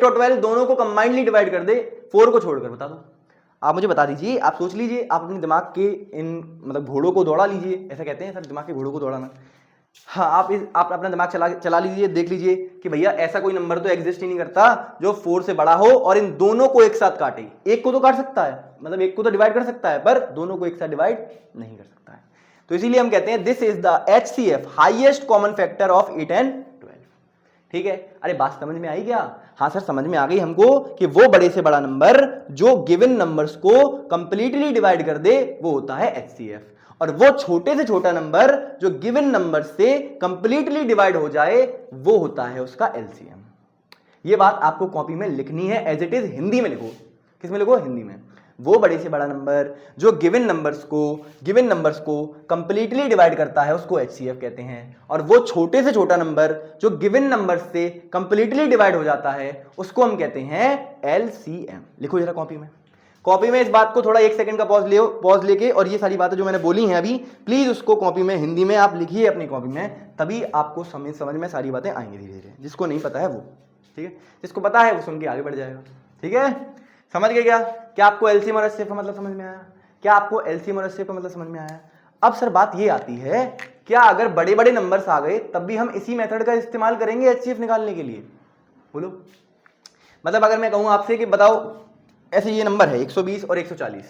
और 12 दोनों को कंबाइंडली डिवाइड कर दे, 4 को छोड़कर। बता दो, आप मुझे बता दीजिए। आप सोच लीजिए, आप अपने दिमाग के इन मतलब घोड़ों को दौड़ा लीजिए, ऐसा कहते हैं सर दिमाग के घोड़ों को दौड़ाना। हाँ, आप अपना दिमाग चला लीजिए, देख लीजिए कि भैया ऐसा कोई नंबर तो एग्जिस्ट ही नहीं करता जो 4 से बड़ा हो और इन दोनों को एक साथ काटे। एक को तो काट सकता है, मतलब एक को तो डिवाइड कर सकता है, पर दोनों को एक साथ डिवाइड नहीं कर सकता है। तो इसीलिए हम कहते हैं this is the HCF, highest common factor of 8 and 12। ठीक है, अरे बात समझ में आई क्या? हाँ सर समझ में आ गई हमको कि वो बड़े से बड़ा नंबर जो गिवन नंबर्स को कंप्लीटली डिवाइड कर दे वो होता है HCF, और वो छोटे से छोटा नंबर जो गिवन नंबर से कंप्लीटली डिवाइड हो जाए वो होता है उसका LCM। ये बात आपको कॉपी में लिखनी है एज इट इज, हिंदी में लिखो। किस में लिखो? हिंदी में। वो बड़े से बड़ा नंबर जो गिवन नंबर्स को कंप्लीटली डिवाइड करता है उसको HCF कहते हैं, और वो छोटे से छोटा नंबर जो गिवन नंबर से कंप्लीटली डिवाइड हो जाता है उसको हम कहते हैं LCM। लिखो जरा कॉपी में। कॉपी में इस बात को थोड़ा 1 सेकंड का पॉज लेके, और ये सारी बातें जो मैंने बोली हैं अभी, प्लीज उसको कॉपी में हिंदी में आप लिखिए अपनी कॉपी में, तभी आपको समझ में सारी बातें आएंगी धीरे धीरे। जिसको नहीं पता है वो, ठीक है, जिसको पता है वो सुन के आगे बढ़ जाएगा। ठीक है, समझ गए क्या आपको LCM और HCF का मतलब समझ में आया? क्या आपको LCM और HCF का मतलब समझ में आया? अब सर बात ये आती है, क्या अगर बड़े बड़े नंबर्स आ गए तब भी हम इसी मेथड का इस्तेमाल करेंगे HCF निकालने के लिए? बोलो। मतलब अगर मैं कहूं आपसे कि बताओ ऐसे ये नंबर है 120 और 140,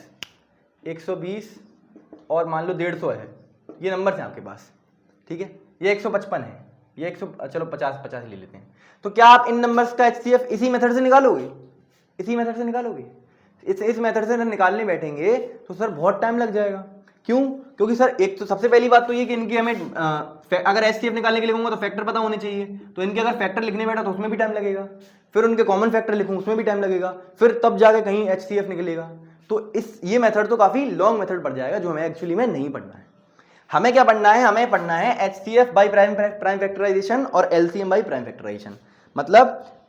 120 और मान लो 150 है, ये नंबर है आपके पास। ठीक है, ये 155 है, ये 100, चलो 50 ले लेते हैं। तो क्या आप इन नंबर्स का HCF इसी मेथड से निकालोगे? इसी मेथड से निकालोगे? इस मेथड से निकालने बैठेंगे तो सर बहुत टाइम लग जाएगा। क्यों? क्योंकि सर एक तो सबसे पहली बात तो ये कि इनकी हमें अगर HCF निकालने के लिए कहूंगा तो फैक्टर पता होने चाहिए, तो इनके अगर फैक्टर लिखने बैठा तो उसमें भी टाइम लगेगा, फिर उनके कॉमन फैक्टर लिखूं उसमें भी टाइम लगेगा, फिर तब जाके कहीं HCF निकलेगा। तो ये मेथड तो काफी लॉन्ग मेथड पड़ जाएगा जो हमें एक्चुअली में नहीं पढ़ना है। हमें क्या पढ़ना है? हमें पढ़ना है HCF बाई प्राइम फैक्टराइजेशन और LCM बाई प्राइम फैक्टराइजेशन। मतलब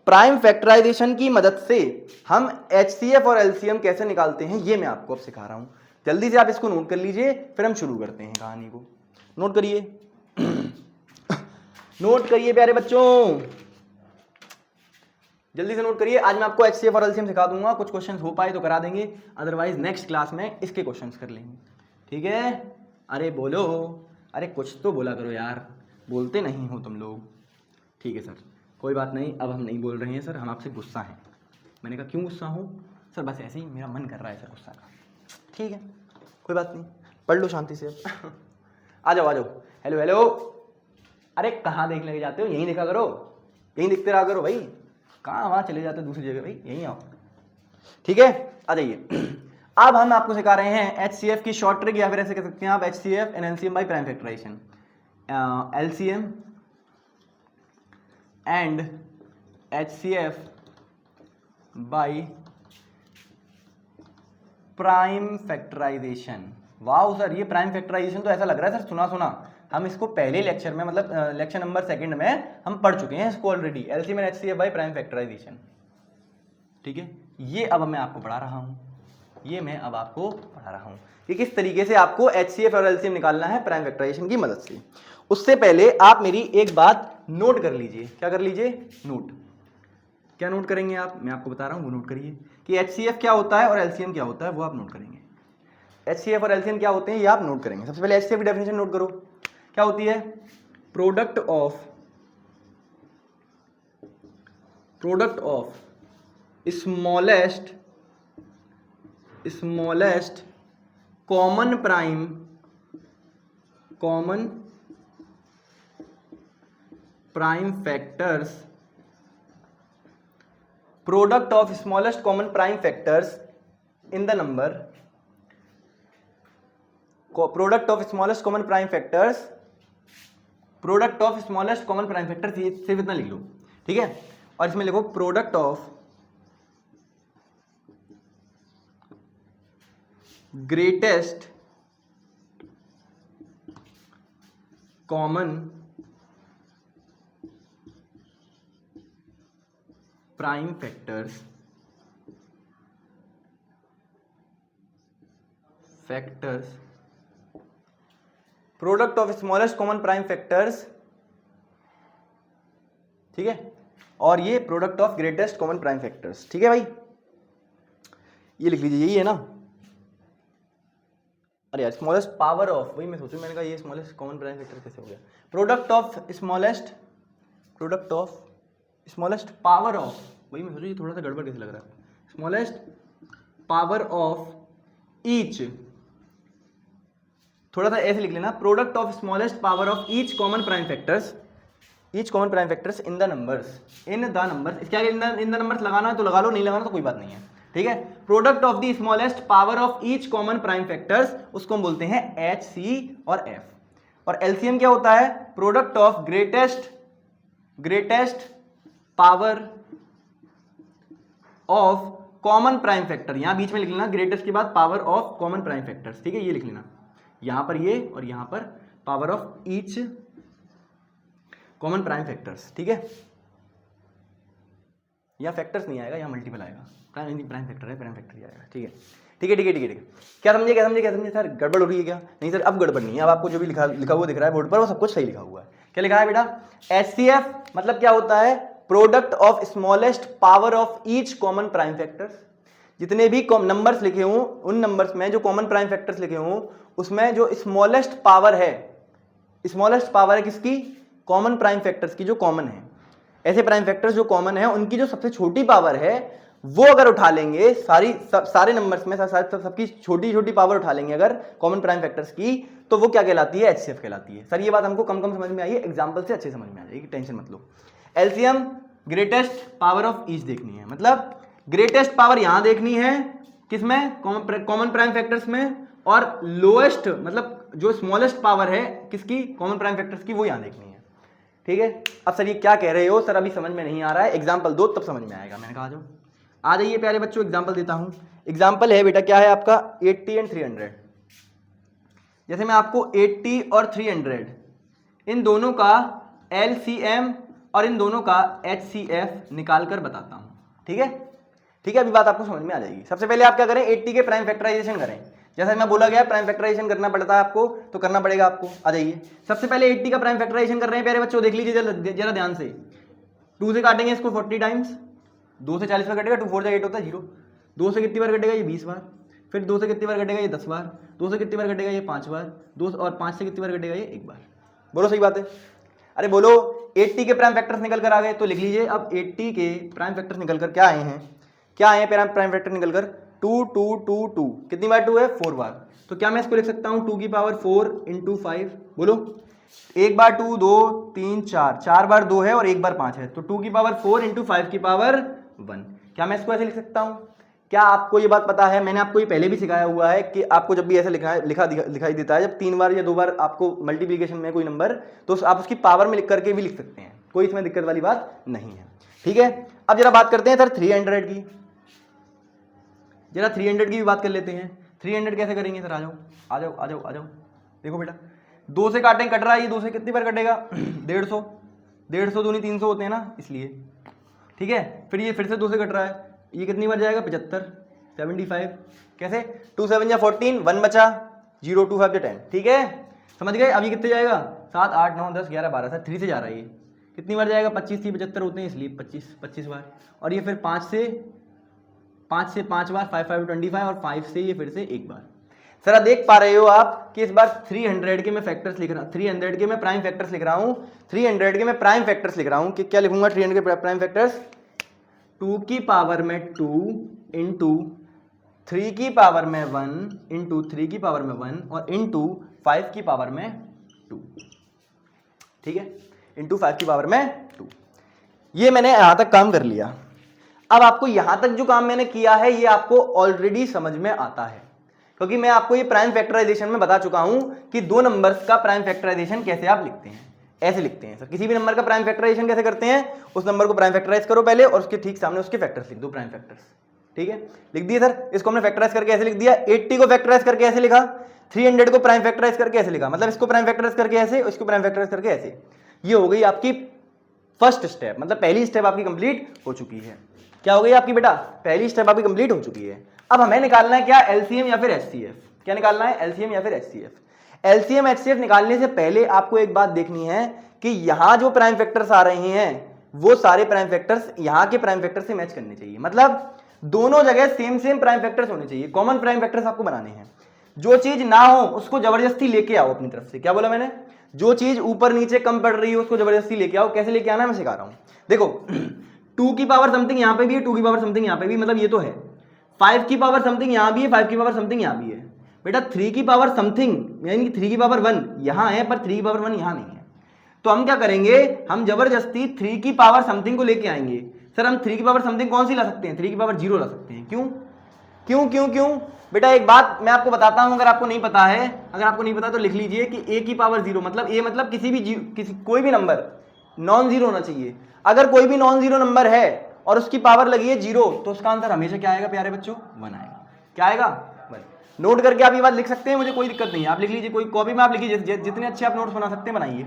प्राइम फैक्टराइजेशन की मदद से हम HCF और LCM कैसे निकालते हैं ये मैं आपको अब सिखा रहा हूं। जल्दी से आप इसको नोट कर लीजिए, फिर हम शुरू करते हैं कहानी को। नोट करिए नोट करिए प्यारे बच्चों, जल्दी से नोट करिए। आज मैं आपको HCF और LCM सिखा दूंगा, कुछ क्वेश्चंस हो पाए तो करा देंगे, अदरवाइज नेक्स्ट क्लास में इसके क्वेश्चंस कर लेंगे। ठीक है, अरे बोलो, अरे कुछ तो बोला करो यार, बोलते नहीं हो तुम लोग। ठीक है सर, कोई बात नहीं, अब हम नहीं बोल रहे हैं सर, हम आपसे गुस्सा हैं। मैंने कहा क्यों गुस्सा हूँ? सर बस ऐसे ही मेरा मन कर रहा है सर गुस्सा का। ठीक है कोई बात नहीं, पढ़ लो शांति से अब। आ जाओ आ जाओ। हेलो हेलो, अरे कहाँ देख लगे जाते हो, यहीं देखा करो, यहीं दिखते रहा करो भाई, कहाँ वहाँ चले जाते हो दूसरी जगह, भाई यहीं आओ। ठीक है आ जाइए। अब हम आपको सिखा रहे हैं HCF की शॉर्ट ट्रिक, या फिर ऐसे कह सकते हैं आप HCF and LCM by prime factorisation. LCM and HCF by prime factorisation. वाह सर ये प्राइम फैक्टराइजेशन तो ऐसा लग रहा है सर सुना सुना, हम इसको पहले लेक्चर में मतलब लेक्चर नंबर 2 में हम पढ़ चुके हैं इसको already. LCM and HCF by prime factorisation. ठीक है ये अब मैं आपको पढ़ा रहा हूं, ये मैं अब आपको पढ़ा रहा हूं कि किस तरीके से आपको HCF और LCM निकालना है प्राइम फैक्टराइजेशन की मदद से। उससे पहले आप मेरी एक बात नोट कर लीजिए। क्या कर लीजिए? नोट। क्या नोट करेंगे आप? मैं आपको बता रहा हूं वो नोट करिए कि HCF क्या होता है और LCM क्या होता है, वो आप नोट करेंगे। HCF और LCM क्या होते हैं ये आप नोट करेंगे। सबसे पहले HCF की डेफिनेशन नोट करो। क्या होती है? Product of smallest common prime factors, product of smallest common prime factors in the number, product of smallest common prime factors, सिर्फ इतना लिख लो। ठीक है और इसमें लिखो product of greatest common prime factors product of smallest common prime factors. ठीक है और ये product of greatest common prime factors. ठीक है भाई ये लिख लीजिए, यही है ना। अरे यार स्मॉलेस्ट पावर ऑफ, वही मैं सोचूं, मैंने कहा ये स्मॉलेस्ट कॉमन प्राइम फैक्टर कैसे हो गया। Product of smallest power of, वही मैं सोचूं ये थोड़ा सा गड़बड़ कैसे लग रहा है। स्मॉलेस्ट पावर ऑफ ईच, थोड़ा सा ऐसे लिख लेना, product of smallest power of each common prime factors in the numbers. क्या इन द नंबर्स लगाना है तो लगा लो, नहीं लगाना तो कोई बात नहीं है। ठीक है product of the smallest power of each common prime factors, उसको हम बोलते हैं HC और F। और LCM क्या होता है? Product of greatest power of common prime factor, यहां बीच में लिख लेना ग्रेटेस्ट के बाद power of common prime factors. ठीक है ये लिख लेना, यहां पर ये और यहां पर power of each common prime factors. ठीक है यहाँ फैक्टर्स नहीं आएगा, यहाँ मल्टीपल आएगा। प्राइम फैक्टर है, प्राइम फैक्टर ही आएगा। ठीक है क्या समझे सर? गड़बड़ हो रही है क्या? नहीं सर अब गड़बड़ नहीं है, अब आपको जो भी लिखा हुआ दिख रहा है बोर्ड पर वो सब कुछ सही लिखा हुआ है। क्या लिखा है बेटा? HCF मतलब क्या होता है? Product of smallest power of each common prime factors. जितने भी नंबर्स लिखे हों उन नंबर्स में जो कॉमन प्राइम फैक्टर्स लिखे हों उसमें जो स्मॉलेस्ट पावर है किसकी? कॉमन प्राइम फैक्टर्स की, जो कॉमन है। ऐसे प्राइम फैक्टर्स जो कॉमन है उनकी जो सबसे छोटी पावर है वो अगर उठा लेंगे, सारे नंबर्स में सबकी छोटी छोटी पावर उठा लेंगे अगर कॉमन प्राइम फैक्टर्स की, तो वो क्या कहलाती है? HCF कहलाती है। सर ये बात हमको कम समझ में आई है, एग्जांपल से अच्छे समझ में आ जाएगी, टेंशन मत लो। LCM greatest power of each देखनी है, मतलब ग्रेटेस्ट पावर यहां देखनी है किसमें? कॉमन प्राइम फैक्टर्स में, और लोएस्ट मतलब जो स्मॉलेस्ट पावर है किसकी? कॉमन प्राइम फैक्टर्स की, वो यहां देखनी है। ठीक है अब सर ये क्या कह रहे हो? सर अभी समझ में नहीं आ रहा है, एग्जांपल दो तब समझ में आएगा। मैंने कहा जाओ आ जाइए प्यारे बच्चों, एग्जांपल देता हूं। एग्जांपल है बेटा क्या है आपका? 80 एंड 300। जैसे मैं आपको 80 और 300 इन दोनों का LCM और इन दोनों का HCF निकाल कर बताता हूं। ठीक है अभी बात आपको समझ में आ जाएगी। सबसे पहले आप क्या करें? 80 के प्राइम फैक्टराइजेशन करें। जैसा मैं बोला गया प्राइम फैक्टराइजेशन करना पड़ता है आपको, तो करना पड़ेगा आपको। आ जाइए सबसे पहले 80 का प्राइम फैक्टराइजेशन कर रहे हैं प्यारे बच्चों, देख लीजिए जरा ध्यान से। 2 से काटेंगे इसको 40 टाइम्स, 2 से 40 बार कटेगा, 2 4 8 होता है 0। 2 से कितनी बार कटेगा? ये 20 बार। फिर 2 से कितनी बार कटेगा? ये 10 बार। 2 से कितनी बार कटेगा? ये 5 बार। 2 और 5 से कितनी बार कटेगा? ये 1 बार। बोलो सही बात है? अरे बोलो 80 के प्राइम फैक्टर्स निकल कर आ गए, तो लिख लीजिए अब 80 के प्राइम फैक्टर्स निकल कर क्या आए हैं क्या आए प्राइम फैक्टर निकलकर 2 2 2 2, कितनी बार 2 है 4 बार। तो क्या मैं इसको लिख सकता हूं 2 की पावर 4 इंटू 5, बोलो एक बार 2 2 3 4, 4 बार 2 है और एक बार 5 है, तो 2 की पावर 4 इंटू 5 की पावर 1। क्या मैं इसको ऐसे लिख सकता हूं? क्या आपको ये बात पता है, मैंने आपको ये पहले भी सिखाया हुआ है कि आपको जब भी ऐसे दिखाई देता है, जब 3 बार या 2 बार आपको मल्टीप्लीकेशन में कोई नंबर, तो आप उसकी पावर में लिख करके भी लिख सकते हैं, कोई इसमें दिक्कत वाली बात नहीं है। ठीक है, अब जरा बात करते हैं सर 300 की, जरा 300 की भी बात कर लेते हैं। 300 कैसे करेंगे सर? आ जाओ आ जाओ आ जाओ आ जाओ। देखो बेटा 2 से काटें, कट रहा है ये 2 से, कितनी बार कटेगा 150, 150 दूनी 300 होते हैं ना, इसलिए। ठीक है, फिर ये फिर से 2 से कट रहा है, ये कितनी बार जाएगा 75, 75 कैसे 2 7 या 14, 1 बचा, 0 2 5 10। ठीक है, समझ गए? अब ये कितने जाएगा 7 8 9 10 11 12, सर 3 से जा रहा है ये, कितनी बार जाएगा 25 30 75 होते हैं इसलिए 25 बार, और ये फिर 5 से 5 बार 5 5 25, और 5 से ये फिर से एक बार। सर आप देख पा रहे हो आप कि इस बार 300 के मैं फैक्टर्स लिख रहा हूं, 300 के मैं प्राइम फैक्टर्स लिख रहा हूं, 300 के मैं प्राइम फैक्टर्स लिख रहा हूं कि क्या लिखूंगा 300 के प्राइम फैक्टर्स, 2 की पावर में 2 इंटू 3 की पावर में 1 इंटू 3 की पावर में 1 और इंटू 5 की पावर में 2। ठीक है, इंटू 5 की पावर में 2। ये मैंने यहां तक काम कर लिया। अब आपको यहां तक जो काम मैंने किया है ये आपको ऑलरेडी समझ में आता है, क्योंकि मैं आपको ये प्राइम फैक्टराइजेशन में बता चुका हूं कि दो नंबर्स का प्राइम फैक्टराइजेशन कैसे आप लिखते हैं। ऐसे लिखते हैं सर, किसी भी नंबर का प्राइम फैक्टराइजेशन कैसे करते हैं, उस नंबर को प्राइम फैक्टराइज करो पहले और उसके ठीक सामने उसके फैक्टर्स लिख दो, प्राइम फैक्टर्स। ठीक है, लिख दिए सर। इसको हमने फैक्टराइज करके ऐसे लिख दिया, 80 को फैक्टराइज करके ऐसे लिखा, 300 को प्राइम फैक्टराइज करके ऐसे लिखा, मतलब इसको प्राइम फैक्टराइज करके ऐसे, इसको प्राइम फैक्टराइज करके ऐसे। ये हो गई आपकी फर्स्ट स्टेप, मतलब पहली स्टेप आपकी कंप्लीट हो चुकी है। क्या हो गई आपकी बेटा? पहली स्टेप आपकी कंप्लीट हो चुकी है। अब हमें निकालना है क्या, एलसीएम या फिर एचसीएफ। क्या निकालना है, एलसीएम या फिर एचसीएफ। एलसीएम एचसीएफ निकालने से पहले आपको एक बात देखनी है कि यहां जो प्राइम फैक्टर्स आ रहे हैं वो सारे प्राइम फैक्टर्स यहां के प्राइम फैक्टर से मैच करने चाहिए, मतलब दोनों जगह सेम प्राइम फैक्टर्स होने चाहिए, कॉमन प्राइम फैक्टर्स आपको बनाने हैं। जो चीज ना हो उसको जबरदस्ती लेके आओ अपनी तरफ से। क्या बोला मैंने? जो चीज ऊपर नीचे कम पड़ रही है उसको जबरदस्ती लेके आओ। कैसे लेके आना है मैं सिखा रहा हूं। देखो 2 की पावर समथिंग यहां पे भी है, 2 की पावर समथिंग यहां पे भी, मतलब ये तो है। 5 की पावर समथिंग यहां भी है, 5 की पावर समथिंग यहां भी है। बेटा 3 की पावर समथिंग यानी कि 3 की पावर 1 यहां है, पर 3 की पावर 1 यहां नहीं है। तो हम क्या करेंगे, हम जबरदस्ती 3 की पावर समथिंग को लेके आएंगे। सर हम 3 की पावर समथिंग कौन सी ला सकते हैं? 3 की पावर 0 ला सकते हैं। क्यों क्यों क्यों क्यों? बेटा एक बात मैं आपको बताता हूं, अगर आपको नहीं पता है, अगर आपको नहीं पता तो लिख लीजिए कि a की पावर 0 मतलब a मतलब कोई भी नंबर नॉन जीरो होना चाहिए। अगर कोई भी नॉन जीरो नंबर है और उसकी पावर लगी है 0 तो उसका आंसर हमेशा क्या आएगा प्यारे बच्चों? 1 आएगा। क्या आएगा? 1। नोट करके आप ये बात लिख सकते हैं, मुझे कोई दिक्कत नहीं है, आप लिख लीजिए, कोई कॉपी में आप लिखिए, जितने अच्छे आप नोट्स बना सकते हैं बनाइए।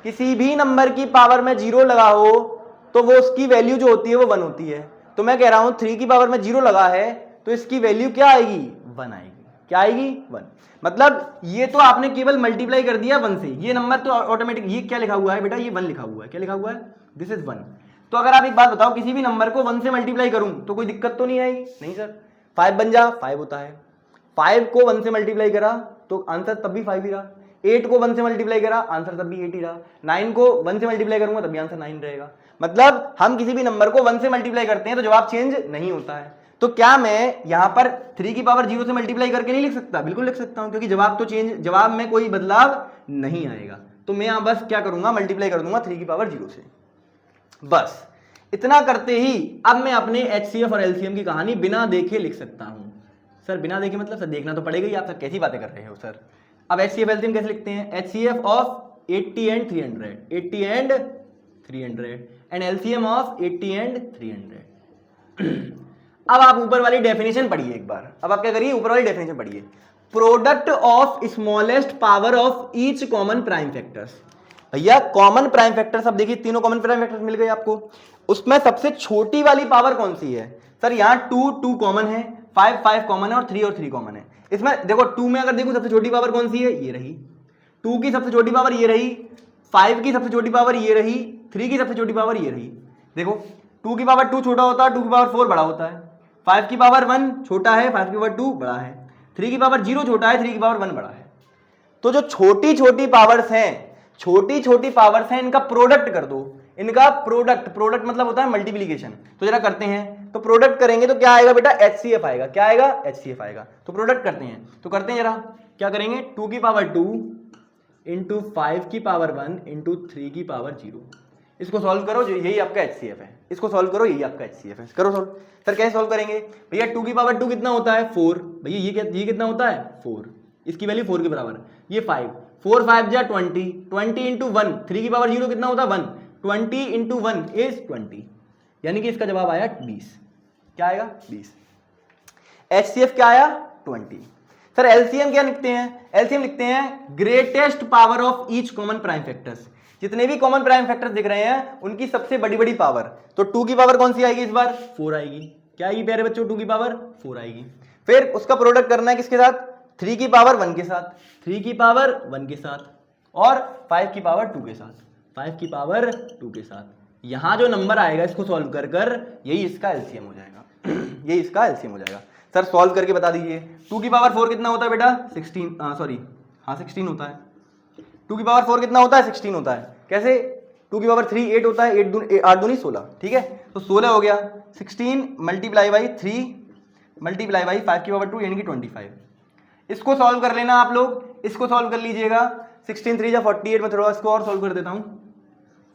किसी भी नंबर की पावर में 0 लगा हो तो वो उसकी वैल्यू जो होती है वो 1 होती है। तो मैं कह रहा हूं 3 की पावर में 0 लगा है तो इसकी वैल्यू क्या आएगी? 1 आएगी। क्या आएगी? 1। मतलब ये तो आपने केवल मल्टीप्लाई कर दिया 1 से, ये नंबर तो ऑटोमेटिक, ये क्या लिखा हुआ है बेटा? ये 1 लिखा हुआ है। क्या लिखा हुआ है? This is 1। तो अगर आप एक बात बताओ, किसी भी नंबर को 1 से मल्टीप्लाई करूं तो कोई दिक्कत तो नहीं आएगी? नहीं सर। 5 बन जा 5 होता है, 5 को 1 से मल्टीप्लाई करा तो आंसर तब भी 5 ही रहा, 8 को 1 से मल्टीप्लाई करा आंसर तब भी 8 ही रहा, 9 को 1 से मल्टीप्लाई करूंगा तब भी आंसर 9 रहेगा। मतलब हम किसी भी नंबर को 1 से मल्टीप्लाई करते हैं तो जवाब चेंज नहीं होता है। तो क्या मैं यहां पर 3 की पावर 0 से मल्टीप्लाई करके नहीं लिख सकता? बिल्कुल लिख सकता हूं, क्योंकि जवाब में कोई बदलाव नहीं आएगा। तो मैं यहां बस क्या करूंगा, मल्टीप्लाई कर दूंगा 3 की पावर 0 से। बस इतना करते ही अब मैं अपने एचसीएफ और एलसीएम की कहानी बिना देखे लिख सकता हूं। सर बिना देखे मतलब? सर देखना तो पड़ेगा ही, आप सर कैसी बातें कर रहे हो सर। अब एचसीएफ एलसीएम कैसे लिखते हैं? HCF of 80 and 300, 80 and 300 and LCM of 80 and 300। अब आप ऊपर वाली डेफिनेशन पढ़िए एक बार। अब आप क्या करिए, ऊपर वाली डेफिनेशन पढ़िए। Product of smallest power of each common prime factors. भैया कॉमन प्राइम फैक्टर्स, अब देखिए तीनों कॉमन प्राइम फैक्टर्स मिल गए आपको। उसमें सबसे छोटी वाली पावर कौन सी है? सर यहाँ 2 कॉमन है, 5 कॉमन है और 3 कॉमन है। इसमें देखो 2 में अगर देखो सबसे छोटी पावर कौन सी है? ये रही। 2 की सबसे छोटी पावर ये रही, 5 की सबसे छोटी पावर ये रही, 3 की सबसे छोटी पावर ये रही। देखो 2 की पावर 2 छोटा होता है, 2 की पावर 4 बड़ा होता है, 5 की पावर 1 छोटा है, 5 की पावर 2 बड़ा है, 3 की पावर 0 छोटा है, 3 की पावर 1 बड़ा है। तो जो छोटी छोटी पावर्स हैं, इनका प्रोडक्ट कर दो। इनका प्रोडक्ट मतलब होता है मल्टीप्लीकेशन। तो जरा करते हैं, तो प्रोडक्ट करेंगे तो क्या आएगा बेटा, HCF आएगा। क्या आएगा, HCF आएगा। तो प्रोडक्ट करते हैं, तो करते हैं जरा, क्या करेंगे, 2 की पावर 2 इंटू 5 की पावर 1 इंटू 3 की पावर 0। इसको सॉल्व करो, जो यही आपका HCF है। इसको सॉल्व करो, यही आपका HCF है। करो सॉल्व। सर कैसे सॉल्व करेंगे भैया, 2 की पावर 2 कितना होता है, 4। भैया ये कितना होता है, 4। इसकी वैल्यू 4 के बराबर, ये 5, 4 5 जा 20, 20 इंटू 1, 3 की पावर 0 कितना होता है 1, 20 इंटू 1 इज 20, यानी कि इसका जवाब आया 20। क्या आएगा, 20। HCF क्या आया, 20। सर LCM क्या लिखते हैं, LCM लिखते हैं greatest power of each common prime factors. जितने भी कॉमन प्राइम फैक्टर्स दिख रहे हैं उनकी सबसे बड़ी बड़ी पावर। तो 2 की पावर कौन सी आएगी इस बार, 4 आएगी। क्या आएगी प्यारे बच्चों, 2 की पावर 4 आएगी। फिर उसका प्रोडक्ट करना है किसके साथ, 3 की पावर 1 के साथ, 3 की पावर 1 के साथ, और 5 की पावर 2 के साथ, 5 की पावर 2 के साथ। यहां जो नंबर आएगा इसको सॉल्व कर कर यही इसका LCM हो जाएगा। यही इसका LCM हो जाएगा। सर सॉल्व करके बता दीजिए, 2 की पावर 4 कितना होता है बेटा, 16 16 होता है। 2 की पावर 4 कितना होता है, 16 होता है। कैसे, 2 की पावर 3 8 होता है, 8 दूनी 16, ठीक है। तो 16 हो गया, 16 मल्टीप्लाई बाई 3 मल्टीप्लाई बाई 5 की पावर 2 यानी कि 25। इसको सॉल्व कर लेना आप लोग, इसको सॉल्व कर लीजिएगा। 16 3 जा 48, मैं थोड़ा इसको और सॉल्व कर देता हूं,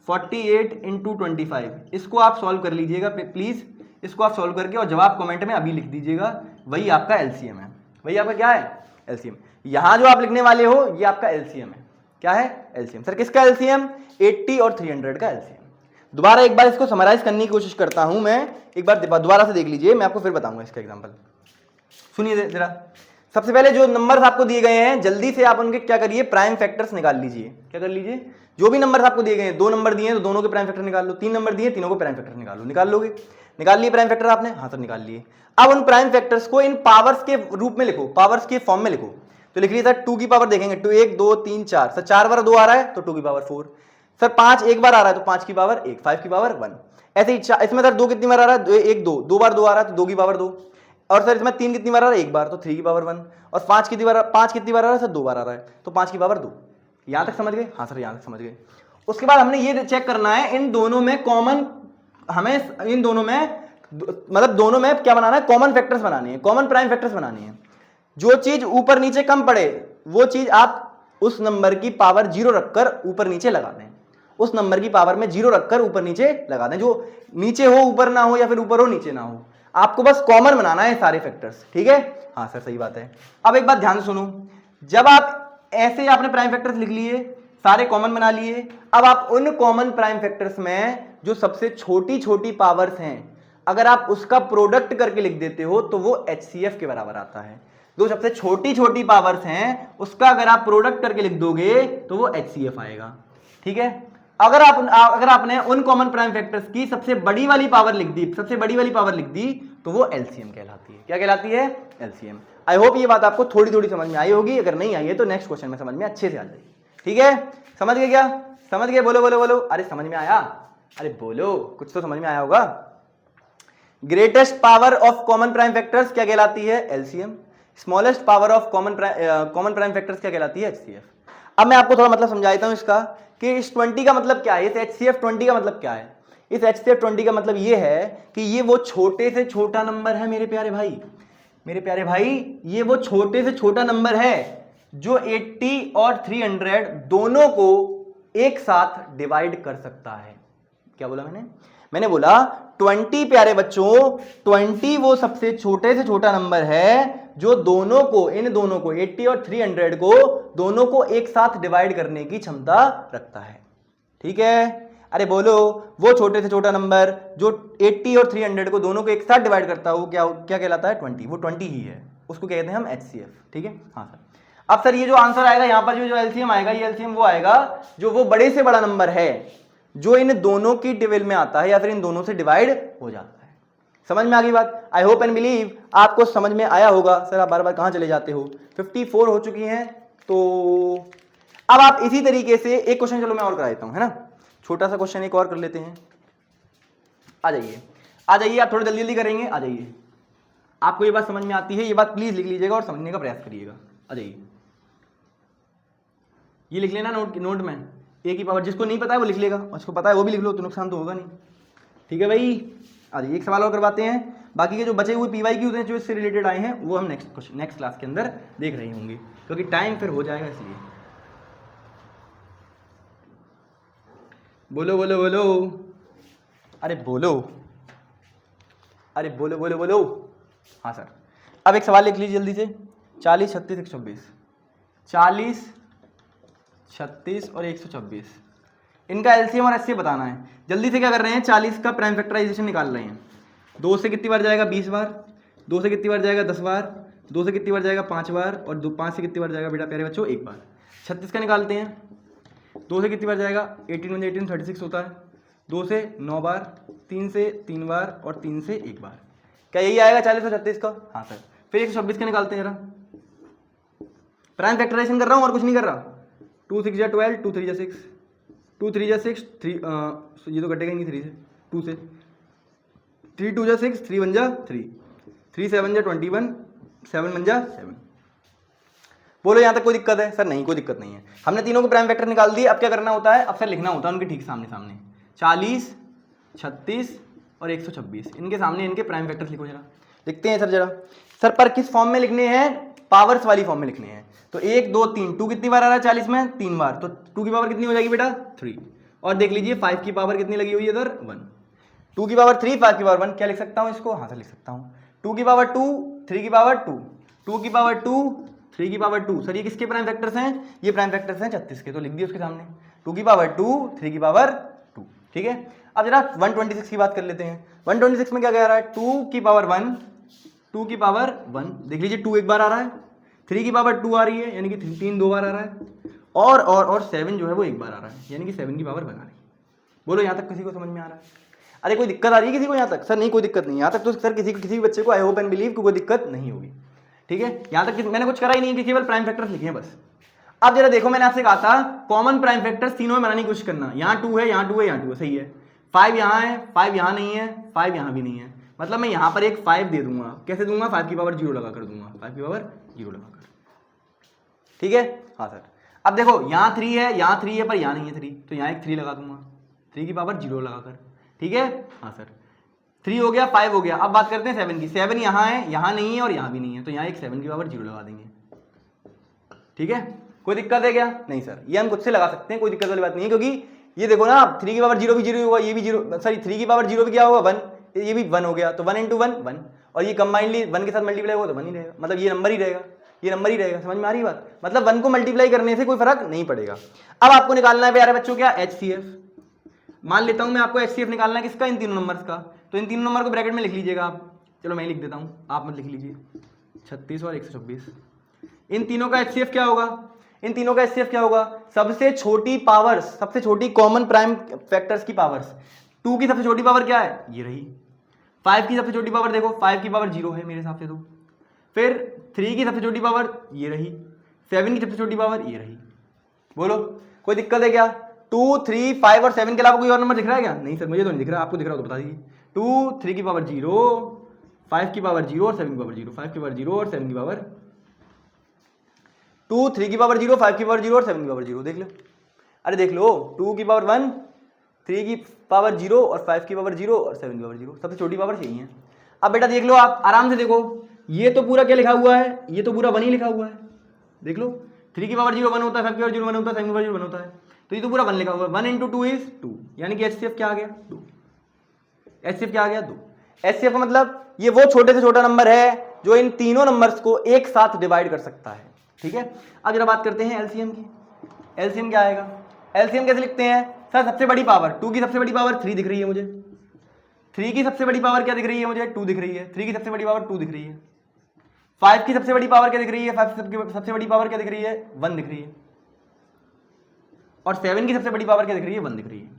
48 इंटू 25। इसको आप सॉल्व कर लीजिएगा प्लीज, इसको आप सॉल्व करके और जवाब कमेंट में अभी लिख दीजिएगा। वही आपका LCM है। वही आपका क्या है, LCM। यहां जो आप लिखने वाले हो ये आपका LCM है। क्या है, LCM। सर किसका LCM, 80 और 300 का LCM। दोबारा एक बार इसको समराइज करने की कोशिश करता हूं मैं, एक बार दोबारा से देख लीजिए, मैं आपको फिर बताऊंगा इसका एग्जांपल। सुनिए जरा, सबसे पहले जो नंबर्स आपको दिए गए हैं जल्दी से आप उनके क्या करिए, प्राइम फैक्टर्स निकाल लीजिए। क्या कर लीजिए, जो भी नंबर्स आपको दिए गए हैं, 2 नंबर दिए हैं तो दोनों के प्राइम फैक्टर निकाल लो, 3 नंबर दिए तीनों को प्राइम फैक्टर निकाल लो। निकाल लोगे, निकाल लिए प्राइम फैक्टर आपने, हाँ सर निकाल लिए। अब उन प्राइम फैक्टर्स को इन पावर्स के रूप में लिखो, पावर्स के फॉर्म में लिखो। तो लिख लीजिए सर 2 की पावर देखेंगे, 2 1 2 3 4, सर 4 बार 2 आ रहा है तो 2 की पावर 4। सर 5 एक बार आ रहा है तो 5 की पावर 1, 5 की पावर 1। ऐसे ही इसमें सर 2 कितनी बार आ रहा है, 1 2, 2 बार 2 आ रहा है तो 2 की पावर 2। और सर इसमें 3 कितनी बार आ रहा है, 1 बार, तो 3 की पावर 1। और 5 कितनी बार आ रहा है सर, 2 बार आ रहा है तो 5 की पावर 2। यहां तक समझ गए, हाँ सर यहां तक समझ गए। उसके बाद हमने ये चेक करना है इन दोनों में कॉमन, हमें इन दोनों में मतलब दोनों में क्या बनाना है, कॉमन फैक्टर्स बनाने हैं, कॉमन प्राइम फैक्टर्स बनाने हैं। जो चीज ऊपर नीचे कम पड़े वो चीज आप उस नंबर की पावर 0 रखकर ऊपर नीचे लगा दें, उस नंबर की पावर में 0 रखकर ऊपर नीचे लगा दें। जो नीचे हो ऊपर ना हो, या फिर ऊपर हो नीचे ना हो, आपको बस कॉमन बनाना है सारे फैक्टर्स, ठीक है। हाँ सर सही बात है। अब एक बात ध्यान से सुनो, जब आप ऐसे आपने प्राइम फैक्टर्स लिख लिए, सारे कॉमन बना लिए, अब आप उन कॉमन प्राइम फैक्टर्स में जो सबसे छोटी छोटी पावर्स हैं, अगर आप उसका प्रोडक्ट करके लिख देते हो तो वो HCF के बराबर आता है। जो सबसे छोटी छोटी पावर्स हैं उसका अगर आप प्रोडक्ट करके लिख दोगे तो वो HCF आएगा, ठीक है। अगर आपने उन कॉमन प्राइम फैक्टर्स की सबसे बड़ी वाली पावर लिख दी, सबसे बड़ी वाली पावर लिख दी, तो वो LCM कहलाती है। क्या कहलाती है, LCM। आई होप ये बात आपको थोड़ी थोड़ी समझ में आई होगी, अगर नहीं आई है तो नेक्स्ट क्वेश्चन में समझ में अच्छे से आ जाएगी, ठीक है। समझ गए क्या, समझ गए, बोलो बोलो बोलो, अरे समझ में आया, अरे बोलो, कुछ तो समझ में आया होगा। Greatest power of common prime factors क्या कहलाती है, LCM। Smallest power of common prime factors क्या कहलाती है, HCF। अब मैं आपको थोड़ा मतलब समझाता हूं इसका, कि इस 20 का मतलब क्या है, इस HCF 20 का मतलब क्या है। इस HCF 20 का मतलब ये है कि ये वो छोटे से छोटा नंबर है मेरे प्यारे भाई, मेरे प्यारे भाई, ये वो छोटे से छोटा नंबर है जो 80 और 300 दोनों को एक साथ डिवाइड कर सकता है। क्या बोला मैंने बोला 20 प्यारे बच्चों, 20 वो सबसे छोटे से छोटा नंबर है जो दोनों को, इन दोनों को 80 और 300 को दोनों को एक साथ डिवाइड करने की क्षमता रखता है, ठीक है। अरे बोलो, वो छोटे से छोटा नंबर जो 80 और 300 को दोनों को एक साथ डिवाइड करता है वो क्या कहलाता है, 20। वो 20 ही है, उसको कहते हैं हम HCF, ठीक है। हाँ सर। अब सर ये जो आंसर आएगा यहाँ पर, जो LCM आएगा, ये LCM वो आएगा जो वो बड़े से बड़ा नंबर है जो इन दोनों की डिविल में आता है या फिर इन दोनों से डिवाइड हो जाता है। समझ में आ गई बात। आई होप एंड बिलीव आपको समझ में आया होगा। सर आप बार बार कहां चले जाते हो, 54 हो चुकी हैं। तो अब आप इसी तरीके से एक क्वेश्चन, चलो मैं और करा देता हूं, है ना, छोटा सा क्वेश्चन एक और कर लेते हैं। आ जाइए आ जाइए, आप थोड़ा जल्दी जल्दी करेंगे, आ जाइए। आपको ये बात समझ में आती है, ये बात प्लीज लिख लीजिएगा और समझने का प्रयास करिएगा। आ जाइए, ये लिख लेना नोट में, A की पावर, जिसको नहीं पता है वो लिख लेगा, उसको पता है वो भी लिख लो, तो नुकसान तो होगा नहीं, ठीक है भाई। आज एक सवाल और करवाते हैं, बाकी के जो बचे हुए पीवाई की होते हैं जो इससे रिलेटेड आए हैं वो हम नेक्स्ट क्लास के अंदर देख रहे होंगे, क्योंकि टाइम फिर हो जाएगा इसलिए। बोलो बोलो बोलो, अरे बोलो, अरे बोलो बोलो बोलो। हाँ सर, अब एक सवाल लिख लीजिए जल्दी से। 40, 36, 126, 40, 36 और 126, इनका एलसीएम और एचसीएफ बताना है। जल्दी से क्या कर रहे हैं, 40 का प्राइम फैक्टराइजेशन निकाल रहे हैं। 2 से कितनी बार जाएगा, 20 बार। 2 से कितनी बार जाएगा, 10 बार। 2 से कितनी बार जाएगा, 5 बार। और 5 से कितनी बार जाएगा बेटा प्यारे बच्चों, 1 बार। 36 का निकालते हैं। 2 से कितनी बार जाएगा, 18 × 18 36 होता है। 2 से 9 बार, 3 से 3 बार और 3 से 1 बार। क्या यही आएगा 40 और 36 का? हाँ सर। फिर 126 का निकालते हैं जरा, प्राइम फैक्टराइजेशन कर रहा हूँ और कुछ नहीं कर रहा। 2 6 या 12, 2 3 या 6, 2 3 या 6, 3 ये तो कटेगा ही नहीं 3 से, 2 से 3 2 या 6, 3 1 जा 3, 3 7 या 21, 7 1 जा 7। बोलो यहाँ तक कोई दिक्कत है? सर नहीं, कोई दिक्कत नहीं है। हमने तीनों को प्राइम फैक्टर निकाल दिए। अब क्या करना होता है, अब सर लिखना होता है उनके ठीक सामने सामने। 40, 36 और 126, इनके सामने इनके प्राइम फैक्टर्स लिखो जरा। लिखते हैं सर जरा। सर पर किस फॉर्म में लिखने हैं, पावर्स वाली फॉर्म में लिखने हैं। तो 1 2 3, 2 कितनी बार आ रहा है 40 में, 3 बार। तो 2 की पावर कितनी हो जाएगी बेटा, 3। और देख लीजिए 5 की पावर कितनी लगी हुई है इधर, 1। 2 की पावर 3, 5 की पावर 1। क्या लिख सकता हूँ इसको? हाँ सर लिख सकता हूँ। 2 की पावर 2, 3 की पावर 2, 2 की पावर 2, 3 की पावर 2। सर ये किसके प्राइम फैक्टर्स हैं? ये प्राइम फैक्टर्स हैं 36 के। तो लिख दिए उसके सामने 2 की पावर 2, 3 की पावर 2। ठीक है। अब जरा 126 की बात कर लेते हैं। 126 में क्या कह रहा है, 2 की पावर 1, 2 की पावर 1। देख लीजिए 2 एक बार आ रहा है, 3 की पावर 2 आ रही है, यानी कि 3 2 बार आ रहा है, और 7 जो है वो 1 बार आ रहा है, यानी कि 7 की पावर 1 आ रही है। बोलो यहाँ तक किसी को समझ में आ रहा है? अरे कोई दिक्कत आ रही है किसी को यहाँ तक? सर नहीं कोई दिक्कत नहीं, यहाँ तक तो सर किसी भी बच्चे को आई होप एंड बिलीव कोई दिक्कत नहीं होगी। ठीक है, यहाँ तक मैंने कुछ करा ही नहीं है, केवल प्राइम फैक्टर्स लिखे हैं बस। अब जरा देखो, मैंने आपसे कहा था कॉमन प्राइम फैक्टर्स तीनों में बनाने की कोशिश करना। यहाँ 2 है, यहाँ 2 है, यहाँ 2 है, सही है। 5 यहाँ है, 5 यहाँ नहीं है, 5 यहाँ भी नहीं है। मतलब मैं यहाँ पर एक 5 दे दूंगा। कैसे दूंगा? 5 की पावर 0 लगा कर दूंगा, 5 की पावर 0 लगा कर। ठीक है, हाँ सर। अब देखो यहाँ 3 है, यहाँ 3 है, पर यहाँ नहीं है 3, तो यहाँ एक 3 लगा दूंगा, 3 की पावर 0 लगा कर। ठीक है, हाँ सर। 3 हो गया, 5 हो गया। अब बात करते हैं 7 की। 7 यहाँ है, यहाँ नहीं है और यहाँ भी नहीं है, तो यहाँ एक 7 की पावर 0 लगा देंगे। ठीक है, कोई दिक्कत है क्या? नहीं सर, ये हम खुद से लगा सकते हैं, कोई दिक्कत वाली बात नहीं है। क्योंकि ये देखो ना, 3 की पावर 0 भी 0 होगा, ये भी 0, सॉरी 3 की पावर 0 भी क्या होगा 1, ये भी 1 हो गया। तो 1 × 1 1, और ये कंबाइनली 1 के साथ मल्टीप्लाई होगा तो 1 ही रहेगा, मतलब ये नंबर ही रहेगा, ये नंबर ही रहेगा। समझ में आ रही बात? मतलब 1 को मल्टीप्लाई करने से कोई फर्क नहीं पड़ेगा। अब आपको निकालना है प्यारे बच्चों क्या, HCF। मान लेता हूं मैं आपको HCF निकालना है किसका, इन तीनों नंबर्स का। तो इन तीनों नंबर को ब्रैकेट में लिख लीजिएगा आप। चलो मैं लिख देता हूं, आप मत लिख लीजिए। 36 और 126, इन तीनों का HCF क्या होगा? इन तीनों का HCF क्या होगा? सबसे छोटी पावर्स, सबसे छोटी कॉमन प्राइम फैक्टर्स की पावर्स। 2 की सबसे छोटी पावर क्या है, ये रही। 5 की सबसे छोटी पावर देखो, 5 की पावर 0 है मेरे हिसाब से तो। फिर 3 की सबसे छोटी पावर ये रही, 7 की सबसे छोटी पावर ये रही। बोलो कोई दिक्कत है क्या? 2 3 5 और 7 के अलावा कोई और नंबर दिख रहा है क्या? नहीं सर मुझे तो नहीं दिख रहा, आपको दिख रहा हो तो बता दीजिए। 2 3 की पावर 0, 5 की पावर 0 और 7 की पावर 0, 5 की पावर 0 और 7 की पावर 2 3 की पावर 0, 5 की पावर 0 और 7 की पावर 0। देख लो, अरे देख लो, 2 की पावर 1, 3 की पावर 0 और 5 की पावर 0 और 7 की पावर 0, सबसे छोटी पावर यही है। अब बेटा देख लो, आप आराम से देखो, ये तो पूरा क्या लिखा हुआ है, ये तो पूरा 1 ही लिखा हुआ है। देख लो, 3 की पावर 0 1 होता है, 5 की पावर 0 1 होता है, 7 की पावर 0 1 होता है, तो ये तो पूरा 1 लिखा हुआ है। 1 × 2 इज 2, यानी कि HCF क्या आ गया, 2। HCF क्या आ गया, 2। HCF का मतलब ये वो छोटे से छोटा नंबर है जो इन तीनों नंबर्स को एक साथ डिवाइड कर सकता है। ठीक है, अब जरा बात करते हैं LCM की। LCM क्या आएगा? LCM कैसे लिखते हैं? सर सबसे बड़ी पावर, 2 की सबसे बड़ी पावर 3 दिख रही है मुझे, 3 की सबसे बड़ी पावर क्या दिख रही है मुझे, 2 दिख रही है, 3 की सबसे बड़ी पावर 2 दिख रही है, 5 की सबसे बड़ी पावर क्या दिख रही है, 5 की सबसे बड़ी पावर क्या दिख रही है, 1 दिख रही है, और 7 की सबसे बड़ी पावर क्या दिख रही है, 1 दिख रही है।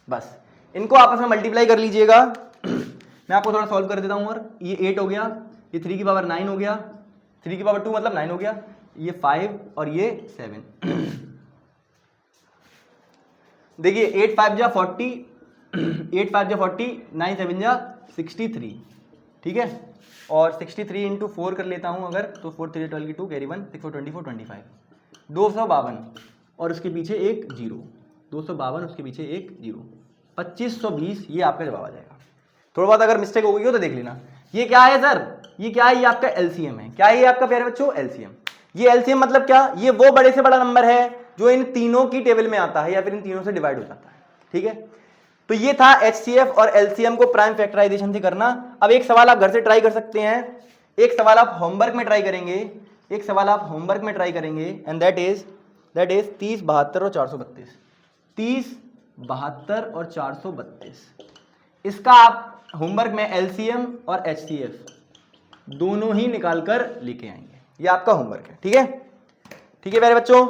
बस इनको आपस में मल्टीप्लाई कर लीजिएगा। मैं आपको थोड़ा सॉल्व कर देता हूं। और ये 8 हो गया, ये 3 की पावर 9 हो गया, 3 की पावर 2 मतलब 9 हो गया, ये 5 और ये 7। देखिए 8 5 जा 40, 8 5 जा 40, 9 7 जा 63। ठीक है, और 63 × 4 कर लेता हूं अगर, तो 4 3 12 की 2 कैरी 1 6 4 24 25, 252 और उसके पीछे एक 0, 252 उसके पीछे एक 0, 2520, ये आपका जवाब आ जाएगा। थोड़ा बहुत अगर मिस्टेक हो गई हो तो देख लेना। ये क्या है सर, ये क्या है, ये आपका एलसीएम है। क्या है ये आपका प्यारे बच्चों, एलसीएम। ये एलसीएम मतलब क्या, ये वो बड़े से बड़ा नंबर है जो इन तीनों की टेबल में आता है या फिर इन तीनों से डिवाइड हो जाता है, ठीक है। तो ये था एचसीएफ और एलसीएम को प्राइम फैक्टराइजेशन से करना। अब एक सवाल आप घर से ट्राई कर सकते हैं, एक सवाल आप होमवर्क में ट्राई करेंगे, एक सवाल आप होमवर्क में ट्राई करेंगे, एंड दैट इज 30, 72 और 432। 30, 72 और 432, इसका आप होमवर्क में एलसीएम और एचसीएफ दोनों ही निकाल कर लेके आएंगे। ये आपका होमवर्क है, ठीक है। ठीक है प्यारे बच्चों,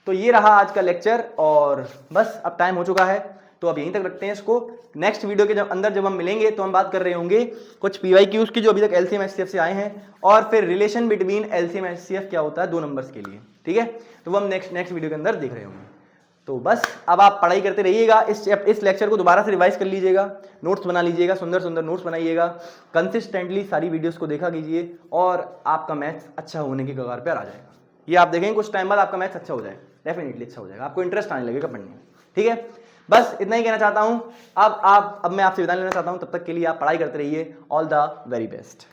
तो ये रहा आज का लेक्चर और बस अब टाइम हो चुका है, तो अब यहीं तक रखते हैं इसको। नेक्स्ट वीडियो के जब हम मिलेंगे तो हम बात कर रहे होंगे कुछ पीवाईक्यूज की जो अभी तक एलसीएम एचसीएफ से आए हैं, और फिर रिलेशन बिटवीन एलसीएम एचसीएफ क्या होता है 2 नंबर्स के लिए, ठीक है। तो वो हम नेक्स्ट वीडियो के अंदर देख रहे होंगे। तो बस अब आप पढ़ाई करते रहिएगा, इस लेक्चर को दोबारा से रिवाइज कर लीजिएगा, नोट्स बना लीजिएगा, सुंदर सुंदर नोट्स बनाइएगा, कंसिस्टेंटली सारी वीडियोस को देखा कीजिए और आपका मैथ्स अच्छा होने की कगार पर आ जाएगा। ये आप देखेंगे कुछ टाइम बाद आपका मैथ्स अच्छा हो जाएगा, डेफिनेटली अच्छा हो जाएगा, आपको इंटरेस्ट आने लगेगा पढ़ने में, ठीक है। बस इतना ही कहना चाहता हूं। अब मैं आपसे विदा लेना चाहता हूं, तब तक के लिए आप पढ़ाई करते रहिए। All the very best.